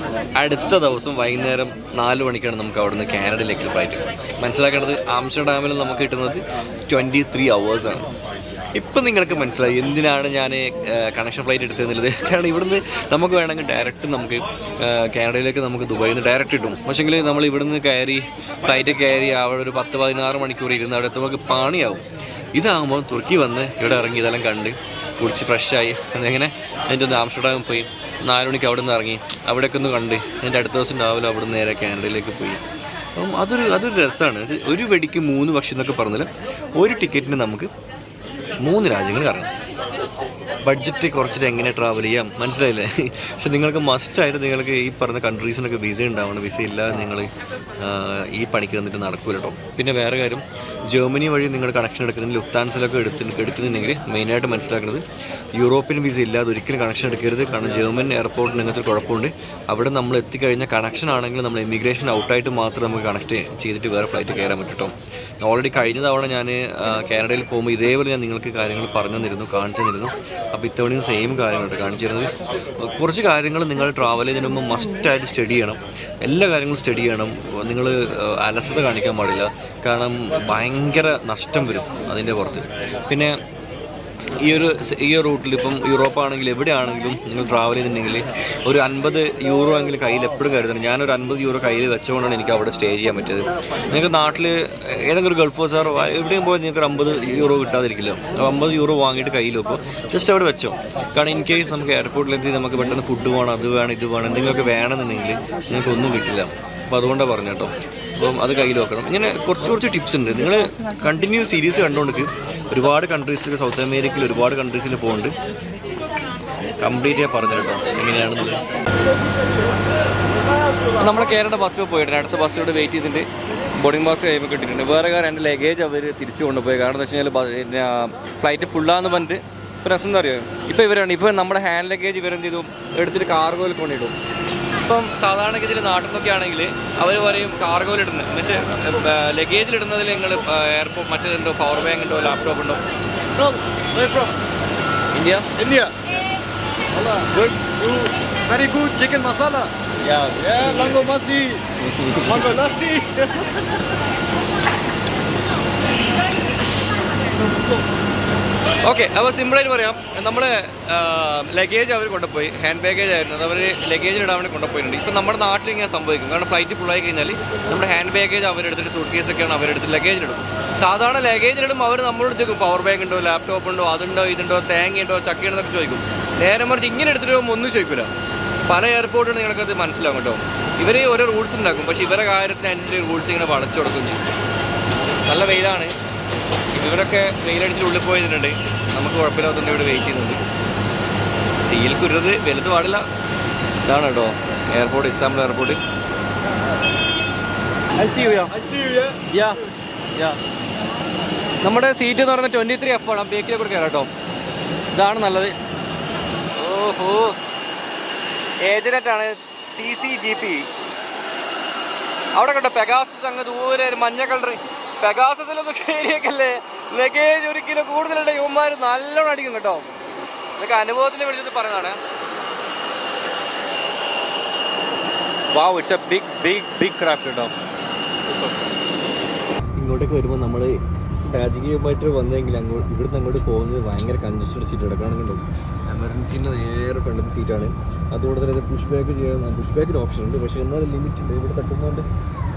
അടുത്ത ദിവസം വൈകുന്നേരം 4 മണിക്കാണ് നമുക്ക് അവിടെ നിന്ന് കാനഡയിലേക്ക് ഫ്ലൈറ്റ്. മനസ്സിലാക്കേണ്ടത് ആംസ്റ്റർഡാമിൽ നമുക്ക് കിട്ടുന്നത് 23 hours ആണ്. ഇപ്പം നിങ്ങൾക്ക് മനസ്സിലായി എന്തിനാണ് ഞാൻ കണക്ഷൻ ഫ്ലൈറ്റ് എടുത്തതെന്നുള്ളത്. കാരണം ഇവിടുന്ന് നമുക്ക് വേണമെങ്കിൽ ഡയറക്റ്റ് നമുക്ക് കാനഡയിലേക്ക് നമുക്ക് ദുബായിൽ നിന്ന് ഡയറക്റ്റ് കിട്ടും. പക്ഷേങ്കിൽ നമ്മൾ ഇവിടുന്ന് ഫ്ലൈറ്റ് കയറി അവിടെ ഒരു 10-16 മണിക്കൂർ ഇരുന്ന് അവിടെ നമുക്ക് പണിയാവും. ഇതാകുമ്പോൾ തുർക്കി വന്ന് ഇവിടെ ഇറങ്ങി ഇതെല്ലാം കണ്ട് കുടിച്ച് ഫ്രഷായി അങ്ങനെ അതിൻ്റെ ഒന്ന് ആംസ്റ്റർഡാമിൽ പോയി 4 മണിക്ക് അവിടെ നിന്ന് ഇറങ്ങി അവിടെയൊക്കെ ഒന്ന് കണ്ട് എൻ്റെ അടുത്ത ദിവസം രാവിലെ അവിടെ നിന്ന് നേരെ കാനഡയിലേക്ക് പോയി. അപ്പം അതൊരു രസമാണ്. ഒരു വെടിക്ക് 3 പക്ഷി എന്നൊക്കെ പറഞ്ഞാൽ ഒരു ടിക്കറ്റിന് നമുക്ക് 3 രാജ്യങ്ങൾ കറങ്ങാം. ബഡ്ജറ്റ് കുറച്ചിട്ട് എങ്ങനെ ട്രാവൽ ചെയ്യാം, മനസ്സിലായില്ലേ? പക്ഷെ നിങ്ങൾക്ക് മസ്റ്റായിട്ട് നിങ്ങൾക്ക് ഈ പറഞ്ഞ കൺട്രീസിനൊക്കെ വിസ ഉണ്ടാവണം. വിസ ഇല്ലാതെ നിങ്ങൾ ഈ പണിക്ക് തന്നിട്ട് നടക്കൂല കേട്ടോ. പിന്നെ വേറെ കാര്യം, ജർമ്മനി വഴി നിങ്ങൾ കണക്ഷൻ എടുക്കുന്നെങ്കിൽ ലുഫ്താൻസിലൊക്കെ എടുക്കുന്നുണ്ടെങ്കിൽ മെയിനായിട്ട് മനസ്സിലാക്കുന്നത് യൂറോപ്യൻ വിസ ഇല്ലാതെ ഒരിക്കലും കണക്ഷൻ എടുക്കരുത്. കാരണം ജർമ്മൻ എയർപോർട്ടിന് ഇങ്ങനത്തെ കുഴപ്പമുണ്ട്. അവിടെ നമ്മൾ എത്തിക്കഴിഞ്ഞാൽ കണക്ഷൻ ആണെങ്കിൽ നമ്മൾ ഇമിഗ്രേഷൻ ഔട്ടായിട്ട് മാത്രം നമുക്ക് കണക്ട് ചെയ്തിട്ട് വേറെ ഫ്ലൈറ്റ് കയറാൻ പറ്റും. ഓൾറെഡി കഴിഞ്ഞ തവണ ഞാൻ കാനഡയിൽ പോകുമ്പോൾ ഇതേപോലെ ഞാൻ നിങ്ങൾക്ക് കാര്യങ്ങൾ പറഞ്ഞു തന്നിരുന്നു, കാണിച്ചു തന്നിരുന്നു. അപ്പോൾ ഇത്തവണയും സെയിം കാര്യങ്ങളുണ്ട് കാണിച്ചു തരുന്നത്. കുറച്ച് കാര്യങ്ങൾ നിങ്ങൾ ട്രാവൽ ചെയ്യുന്നതിന് മുമ്പ് മസ്റ്റായിട്ട് സ്റ്റഡി ചെയ്യണം. എല്ലാ കാര്യങ്ങളും സ്റ്റഡി ചെയ്യണം. നിങ്ങൾ അലസത കാണിക്കാൻ പാടില്ല. കാരണം ഭയങ്കര നഷ്ടം വരും അതിൻ്റെ പുറത്ത്. പിന്നെ ഈ റൂട്ടിൽ ഇപ്പം യൂറോപ്പാണെങ്കിൽ എവിടെയാണെങ്കിലും നിങ്ങൾ ട്രാവൽ ചെയ്തിട്ടുണ്ടെങ്കിൽ ഒരു 50 യൂറോ എങ്കിലും കയ്യിൽ എപ്പോഴും കരുതണം. ഞാനൊരു 50 യൂറോ കയ്യിൽ വെച്ചുകൊണ്ടാണ് എനിക്ക് അവിടെ സ്റ്റേ ചെയ്യാൻ പറ്റിയത്. നിങ്ങൾക്ക് നാട്ടിൽ ഏതെങ്കിലും ഒരു ഗൾഫ് സാർ എവിടെയും പോയി നിങ്ങൾക്ക് 50 യൂറോ കിട്ടാതിരിക്കില്ല. 50 യൂറോ വാങ്ങിയിട്ട് കയ്യിൽ വെക്കും, ജസ്റ്റ് അവിടെ വെച്ചോ. കാരണം ഇൻ കേസ് നമുക്ക് എയർപോർട്ടിലെത്തി നമുക്ക് പെട്ടെന്ന് ഫുഡ് വേണം, അത് വേണം, ഇത് വേണം, എന്തെങ്കിലുമൊക്കെ വേണമെന്നുണ്ടെങ്കിൽ നിങ്ങൾക്ക് ഒന്നും കിട്ടില്ല. അപ്പോൾ അതുകൊണ്ടാണ് പറഞ്ഞു കേട്ടോ. അപ്പം അത് കയ്യിൽ വെക്കണം. ഇങ്ങനെ കുറച്ച് ടിപ്സ് ഉണ്ട്. നിങ്ങൾ കണ്ടിന്യൂ സീരീസ് കണ്ടുകൊണ്ട് ഒരുപാട് കൺട്രീസിൽ, സൗത്ത് അമേരിക്കയിൽ ഒരുപാട് കൺട്രീസിൽ പോകുന്നുണ്ട്. കംപ്ലീറ്റ് ഞാൻ പറഞ്ഞു കേട്ടോ എങ്ങനെയാണെന്നുള്ളത്. നമ്മളെ കേരള ബസ്സിൽ പോയിട്ടുണ്ട്. അടുത്ത ബസ്സിലൂടെ വെയിറ്റ് ചെയ്തിട്ട് ബോർഡിംഗ് പാസ് കഴിയുമ്പോൾ കിട്ടിയിട്ടുണ്ട്. വേറെ കാര്യം എൻ്റെ ലഗേജ് അവർ തിരിച്ചു കൊണ്ടുപോയി. കാരണം എന്താ വെച്ച് കഴിഞ്ഞാൽ ഫ്ലൈറ്റ് ഫുള്ളാന്ന് പറഞ്ഞിട്ട് പ്രശ്നം എന്താ അറിയാം, ഇപ്പോൾ നമ്മുടെ ഹാൻഡ് ലഗേജ് ഇവരെന്ത് ചെയ്തു എടുത്തിട്ട് കാർഗോയിൽ കൊണ്ടിടും. ഇപ്പം സാധാരണഗതിയിൽ നാട്ടിൽ നിന്നൊക്കെ ആണെങ്കിൽ അവർ പറയും കാർഗോയിലിടുന്നത് എന്നുവെച്ചാൽ ലഗേജിലിടുന്നതിൽ നിങ്ങൾ എയർപോർട്ട് മറ്റേതുണ്ടോ, പവർ ബാങ്ക് ഉണ്ടോ, ലാപ്ടോപ്പ് ഉണ്ടോ? India Good. Very good chicken masala. Yeah, mango lassi. Mango lassi. Okay, അപ്പോൾ സിമ്പിളായിട്ട് പറയാം. നമ്മൾ ലഗേജ് അവർ കൊണ്ടുപോയി, ഹാൻഡ് ബാഗേജ് ആയിരുന്നു, അത് അവർ ലഗേജിൽ ഇടാൻ വേണ്ടി കൊണ്ടുപോയിട്ടുണ്ട്. ഇപ്പം നമ്മുടെ നാട്ടിൽ ഇങ്ങനെ സംഭവിക്കും. കാരണം ഫ്ലൈറ്റ് ഫുള്ളായി കഴിഞ്ഞാൽ നമ്മുടെ ഹാൻഡ് ബാഗേജ് അവരെടുത്തിട്ട് സൂട്ട് കേസൊക്കെയാണ് അവരെടുത്ത് ലഗേജിലിടും. സാധാരണ ലഗേജിലിടും അവർ നമ്മളോട് ചോദിക്കും പവർ ബാങ്ക് ഉണ്ടോ, ലാപ്ടോപ്പ് ഉണ്ടോ, അതുണ്ടോ, ഇതുണ്ടോ, തേങ്ങയുണ്ടോ, ചക്കയുണ്ടോന്നൊക്കെ ചോദിക്കും. നേരെ മറിച്ച് ഇങ്ങനെ എടുത്തിട്ട് പോകുമ്പോൾ ഒന്നും ചോദിക്കില്ല. പല എയർപോർട്ടിൽ നിങ്ങൾക്കത് മനസ്സിലാവും കേട്ടോ. ഇവർ ഓരോ റൂൾസ് ഉണ്ടാക്കും, പക്ഷേ ഇവരുടെ കാര്യത്തിനനുസരിച്ച് റൂൾസ് ഇങ്ങനെ വളച്ചു കൊടുക്കും ചെയ്യും. നല്ല വെയിലാണ്. ഇവരൊക്കെ വെയിലടിച്ചിട്ട് ഉള്ളിൽ പോയിട്ടുണ്ട്. നമുക്ക് കുഴപ്പമില്ലാത്തതുകൊണ്ട് ഇവിടെ വെയിറ്റ് ചെയ്യുന്നുണ്ട്. തീയിൽ കുരുത് വലുത് പാടില്ല. ഇതാണ് കേട്ടോ എയർപോർട്ട്, ഇസ്താംബുൾ എയർപോർട്ട്. നമ്മുടെ സീറ്റ് എന്ന് പറയുന്നത് 23F ആണ്. ബേക്കിലെ കൂടെ കയറാം കേട്ടോ. ഇതാണ് നല്ലത്. ഓഹോ, ഏജന്റാണ് TCGP. അവിടെ കണ്ടോ പെഗാസസ് അങ്ങ് ദൂരെ ഒരു മഞ്ഞ കളർ. പെഗാസസിലൊന്നും കയറിയൊക്കെയല്ലേ ലഗേജ് 1 കിലോ കൂടുതലുണ്ട്. യുവന്മാർ നല്ലോണം അടിക്കും കേട്ടോ. ഇതൊക്കെ അനുഭവത്തിനെ വിളിച്ചിട്ട് പറയുന്നതാണ്. വാവ്, ഇറ്റ്സ് എ ബിഗ് ക്രാഫ്റ്റ് കേട്ടോ. ഇങ്ങോട്ടേക്ക് വരുമ്പോൾ നമ്മൾ രാജകീയമായിട്ട് വന്നെങ്കിൽ ഇവിടുന്ന് അങ്ങോട്ട് പോകുന്നത് ഭയങ്കര കൺജസ്റ്റഡ് സീറ്റ് കിടക്കണം കേട്ടോ. എമർജൻസിൻ്റെ നേരെ ഫ്രണ്ടിലത്തെ സീറ്റാണ്. അതുകൊണ്ട് തന്നെ പുഷ് ബാക്ക് ചെയ്യാൻ, പുഷ് ബാക്കിന് ഓപ്ഷൻ ഉണ്ട്, പക്ഷേ എന്നാലും ലിമിറ്റ് ഉണ്ട്. ഇവിടെ തട്ടുന്നതുകൊണ്ട്,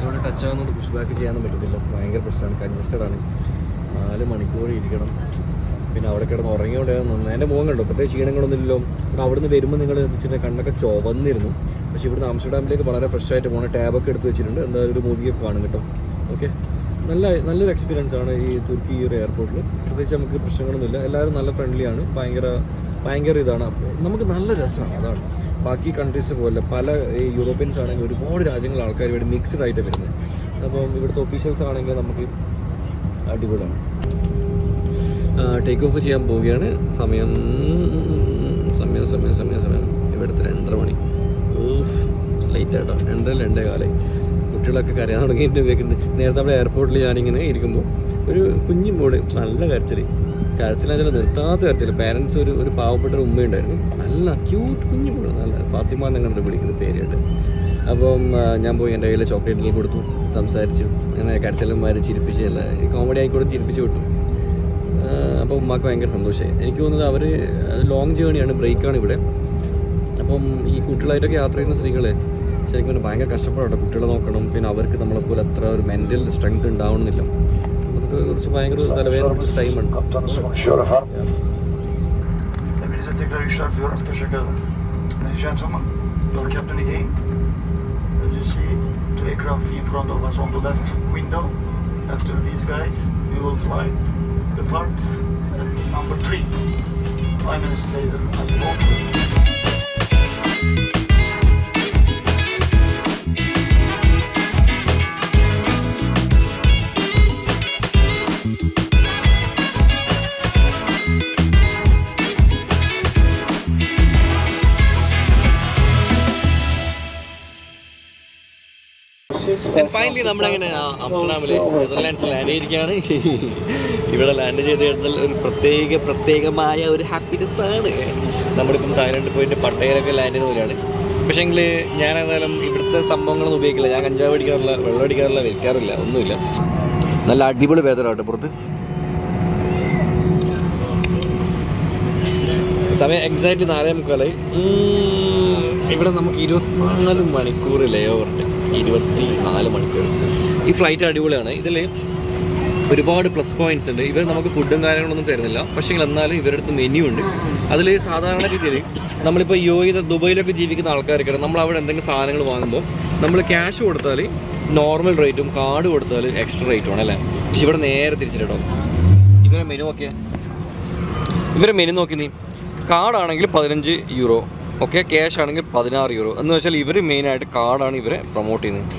ഇവിടെ ടച്ച് ആകുന്നതുകൊണ്ട് പുഷ് ബാക്ക് ചെയ്യാനും പറ്റത്തില്ല. ഭയങ്കര പ്രശ്നമാണ്, കൺജസ്റ്റഡ് ആണ്. 4 മണിക്കൂർ ഇരിക്കണം. പിന്നെ അവിടെ കിടന്ന് ഉറങ്ങിയോണ്ട് എൻ്റെ മുഖം കണ്ടോ, പ്രത്യേകിച്ച് ക്ഷീണങ്ങളൊന്നും ഇല്ലല്ലോ. അപ്പോൾ അവിടെ നിന്ന് വരുമ്പോൾ നിങ്ങൾ എത്തിച്ചിട്ട് കണ്ണൊക്കെ ചുവന്നിരുന്നു. പക്ഷേ ഇവിടുന്ന് ആംസ്റ്റർഡാമിലേക്ക് വളരെ ഫ്രഷ് ആയിട്ട് പോകുന്ന ടാബൊക്കെ എടുത്ത് വെച്ചിട്ടുണ്ട്. എന്തായാലും ഒരു മൂവിയൊക്കെ കാണും കേട്ടോ. ഓക്കെ, നല്ലൊരു എക്സ്പീരിയൻസ് ആണ് ഈ തുർക്കി ഈ ഒരു എയർപോർട്ടിൽ. പ്രത്യേകിച്ച് നമുക്ക് പ്രശ്നങ്ങളൊന്നുമില്ല. എല്ലാവരും നല്ല ഫ്രണ്ട്ലി ആണ്. ഭയങ്കര ഇതാണ്. നമുക്ക് നല്ല രസമാണ്. അതാണ് ബാക്കി കൺട്രീസ് പോലെ പല ഈ യൂറോപ്യൻസ് ആണെങ്കിൽ ഒരുപാട് രാജ്യങ്ങളിൽ ആൾക്കാർ ഇവിടെ മിക്സ്ഡ് ആയിട്ട് വരുന്നത്. അപ്പം ഇവിടുത്തെ ഒഫീഷ്യൽസ് ആണെങ്കിൽ നമുക്ക് അടിപൊളിയാണ്. ടേക്ക് ഓഫ് ചെയ്യാൻ പോവുകയാണ്. സമയം ഇവിടുത്തെ 2:30 മണി. ലൈറ്റ് ആയിട്ടോ, 2:45. കുട്ടികളൊക്കെ കരയാൻ തുടങ്ങിയിട്ട് വെക്കുന്നത്. നേരത്തെ നമ്മുടെ എയർപോർട്ടിൽ ഞാനിങ്ങനെ ഇരിക്കുമ്പോൾ ഒരു കുഞ്ഞു മോള് നല്ല കരച്ചിൽ നിർത്താത്ത കരച്ചിൽ. പാരൻസ് ഒരു പാവപ്പെട്ട ഒരു ഉമ്മയുണ്ടായിരുന്നു. നല്ല ക്യൂട്ട് കുഞ്ഞു മോള്, നല്ല ഫാത്തിമ എന്നങ്ങോട്ട് വിളിക്കുന്നത് പേരായിട്ട്. അപ്പം ഞാൻ പോയി എൻ്റെ കയ്യിൽ ചോക്ലേറ്റിൽ കൊടുത്തു, സംസാരിച്ചു. അങ്ങനെ കരച്ചിലന്മാർ ചിരിപ്പിച്ചല്ല, കോമഡി ആയിക്കോട്ടും ചിരിപ്പിച്ച് വിട്ടു. അപ്പോൾ ഉമ്മാക്ക് ഭയങ്കര സന്തോഷമായി. എനിക്ക് തോന്നുന്നത് അവർ ലോങ് ജേണിയാണ്, ബ്രേക്കാണ് ഇവിടെ. അപ്പം ഈ കുട്ടികളായിട്ടൊക്കെ യാത്ര ചെയ്യുന്ന സ്ത്രീകൾ ശരിക്കും പിന്നെ ഭയങ്കര കഷ്ടപ്പാടുണ്ട്. കുട്ടികളെ നോക്കണം, പിന്നെ അവർക്ക് നമ്മളെപ്പോലെ അത്ര ഒരു മെൻ്റൽ സ്ട്രെങ്ത് ഉണ്ടാവണമെന്നില്ല. അതൊക്കെ കുറിച്ച് ഭയങ്കര തലവേദന പിടിച്ച ടൈമുണ്ട്. ഫൈനലി നമ്മളങ്ങനെ ആംസ്റ്റർഡാമിൽ നെതർലാൻഡ്സ് ലാൻഡ് ചെയ്തിരിക്കുകയാണ്. ഇവിടെ ലാൻഡ് ചെയ്ത് കഴിഞ്ഞാൽ ഒരു പ്രത്യേകമായ ഒരു ഹാപ്പിനെസ് ആണ്. നമ്മളിപ്പം തായ്ലൻഡിൽ പോയിട്ട് പട്ടയിലൊക്കെ ലാൻഡ് ചെയ്യുന്ന പോലെയാണ്. പക്ഷേങ്കിൽ ഞാൻ ഏതായാലും ഇവിടുത്തെ സംഭവങ്ങളൊന്നും ഉപയോഗിക്കില്ല. ഞാൻ കഞ്ചാവ് അടിക്കാറില്ല, വെള്ളം അടിക്കാറില്ല, വലിക്കാറില്ല, ഒന്നുമില്ല. നല്ല അടിപൊളി വേദനാട്ടെ പുറത്ത്. സമയം എക്സാക്റ്റ് 4:45. ഇവിടെ നമുക്ക് 24 മണിക്കൂർ ലേ ഓവറുണ്ട്. 24 മണിക്കൂർ. ഈ ഫ്ലൈറ്റ് അടിപൊളിയാണ്. ഇതിൽ ഒരുപാട് പ്ലസ് പോയിന്റ്സ് ഉണ്ട്. ഇവർ നമുക്ക് ഫുഡും കാര്യങ്ങളൊന്നും തരുന്നില്ല. പക്ഷേ എന്നാലും ഇവരുടെ അടുത്ത് മെനു ഉണ്ട്. അതിൽ സാധാരണ രീതിയിൽ നമ്മളിപ്പോൾ ദുബൈയിലൊക്കെ ജീവിക്കുന്ന ആൾക്കാരൊക്കെ നമ്മൾ അവിടെ എന്തെങ്കിലും സാധനങ്ങൾ വാങ്ങുമ്പോൾ നമ്മൾ ക്യാഷ് കൊടുത്താൽ നോർമൽ റേറ്റും കാർഡ് കൊടുത്താൽ എക്സ്ട്രാ റേറ്റും ആണ് അല്ലേ. പക്ഷെ ഇവിടെ നേരെ തിരിച്ചിട്ടോ. ഇവരെ മെനു നോക്കി നീ കാർഡാണെങ്കിൽ 15 യൂറോ, ഓക്കെ, ക്യാഷ് ആണെങ്കിൽ 16 യൂറോ. എന്ന് വെച്ചാൽ ഇവർ മെയിനായിട്ട് കാർഡാണ് ഇവരെ പ്രൊമോട്ട് ചെയ്യുന്നത്.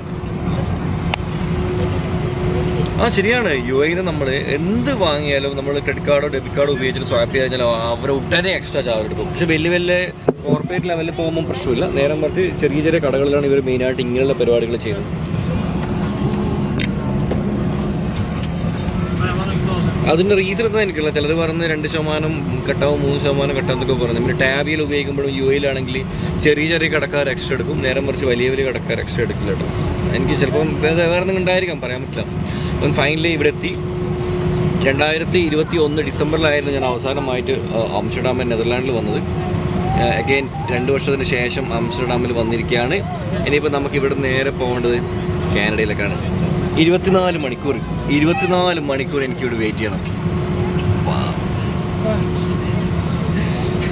ശരിയാണ്. UAE നമ്മൾ എന്ത് വാങ്ങിയാലും നമ്മൾ ക്രെഡിറ്റ് കാർഡോ ഡെബിറ്റ് കാർഡോ ഉപയോഗിച്ചിട്ട് സ്വാപ്പ് ചെയ്ത് കഴിഞ്ഞാൽ അവർ ഉടനെ എക്സ്ട്രാ ചാർജ് എടുക്കും. പക്ഷേ വലിയ കോർപ്പറേറ്റ് ലെവലിൽ പോകുമ്പോൾ പ്രശ്നമില്ല. നേരെ മറിച്ച് ചെറിയ കടകളിലാണ് ഇവർ മെയിനായിട്ട് ഇങ്ങനെയുള്ള പരിപാടികൾ ചെയ്യുന്നത്. അതിൻ്റെ റീസൺ എന്താ എനിക്കില്ല. ചിലർ പറഞ്ഞ് 2% കട്ടാവും, 3% കട്ടാവും എന്നൊക്കെ പറഞ്ഞു. പിന്നെ ടാബിയിൽ ഉപയോഗിക്കുമ്പോഴും UAE-ലാണെങ്കിൽ ചെറിയ കടക്കാർ എക്സ്ട്രാ എടുക്കും. നേരെ മറിച്ച് വലിയ കടക്കാർ എക്സ്ട്രാ എടുക്കില്ല കേട്ടോ. എനിക്ക് ചിലപ്പം വേറെ എന്തെങ്കിലും ഉണ്ടായിരിക്കാം, പറയാൻ പറ്റില്ല. അപ്പം ഫൈനലി ഇവിടെ എത്തി. 2021 ഡിസംബറിലായിരുന്നു ഞാൻ അവസാനമായിട്ട് ആംസ്റ്റർഡാമിൽ നെതർലാൻഡിൽ വന്നത്. അഗെയിൻ 2 വർഷത്തിന് ശേഷം ആംസ്റ്റർഡാമിൽ വന്നിരിക്കുകയാണ്. ഇനിയിപ്പോൾ നമുക്ക് ഇവിടെ നേരെ പോകേണ്ടത് കാനഡയിലേക്കാണ്. 24 മണിക്കൂർ എനിക്കിവിടെ വെയിറ്റ് ചെയ്യണം.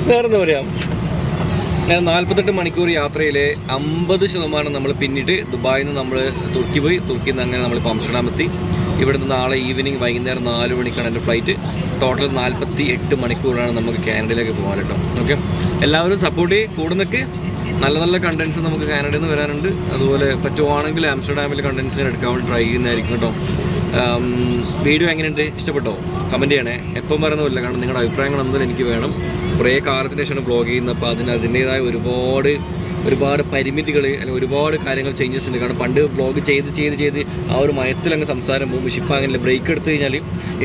വേറെന്താ പറയാം, 48 മണിക്കൂർ യാത്രയിൽ 50% നമ്മൾ പിന്നിട്ട് ദുബായിൽ നിന്ന് നമ്മൾ തുർക്കിയിൽ നിന്ന് അങ്ങനെ നമ്മളിപ്പോൾ ആംസ്റ്റർഡാം എത്തി. ഇവിടുന്ന് നാളെ ഈവനിങ് വൈകുന്നേരം 4 മണിക്കാണ് എൻ്റെ ഫ്ലൈറ്റ്. ടോട്ടൽ 48 മണിക്കൂറാണ് നമുക്ക് കാനഡയിലേക്ക് പോകാൻ കേട്ടോ. ഓക്കെ, എല്ലാവരും സപ്പോർട്ട് ചെയ്ത് കൂടെ നിൽക്ക്. നല്ല കണ്ടൻസ് നമുക്ക് കാനഡയിൽ നിന്ന് വരാനുണ്ട്. അതുപോലെ പറ്റുവാണെങ്കിൽ ആംസ്റ്റർഡാമിൽ കണ്ടൻസ് ഞാൻ എടുക്കാൻ വേണ്ടി ട്രൈ ചെയ്യുന്നതായിരിക്കും കേട്ടോ. വീഡിയോ എങ്ങനെയുണ്ട്, ഇഷ്ടപ്പെട്ടോ? കമൻറ്റ് ചെയ്യണേ. എപ്പം പറയുന്നില്ല, കാരണം നിങ്ങളുടെ അഭിപ്രായങ്ങൾ എന്തായാലും എനിക്ക് വേണം. കുറേ കാലത്തിന് ശേഷമാണ് വ്ളോഗ് ചെയ്യുന്നത്. അപ്പോൾ അതിൻ്റേതായ ഒരുപാട് പരിമിതികൾ അല്ലെങ്കിൽ ഒരുപാട് കാര്യങ്ങൾ ചേഞ്ചസ് ഉണ്ട്. കാരണം പണ്ട് വ്ളോഗ് ചെയ്ത് ആ ഒരു മയത്തിലങ്ങ് സംസാരം പോകും. പക്ഷേ ഇപ്പോൾ അങ്ങനെ ബ്രേക്ക് എടുത്തു കഴിഞ്ഞാൽ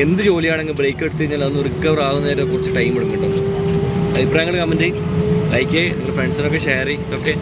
എന്ത് ജോലിയാണെങ്കിൽ ബ്രേക്ക് എടുത്തു കഴിഞ്ഞാൽ അതൊന്ന് റിക്കവർ ആകുന്നതിനെ കുറച്ച് ടൈം എടുക്കും കേട്ടോ. അഭിപ്രായങ്ങൾ കമൻറ്റ് ചെയ്യും, ലൈക്ക് ചെയ്യും, നിങ്ങളുടെ ഫ്രണ്ട്സിനൊക്കെ ഷെയർ ചെയ്യും. ഓക്കെ.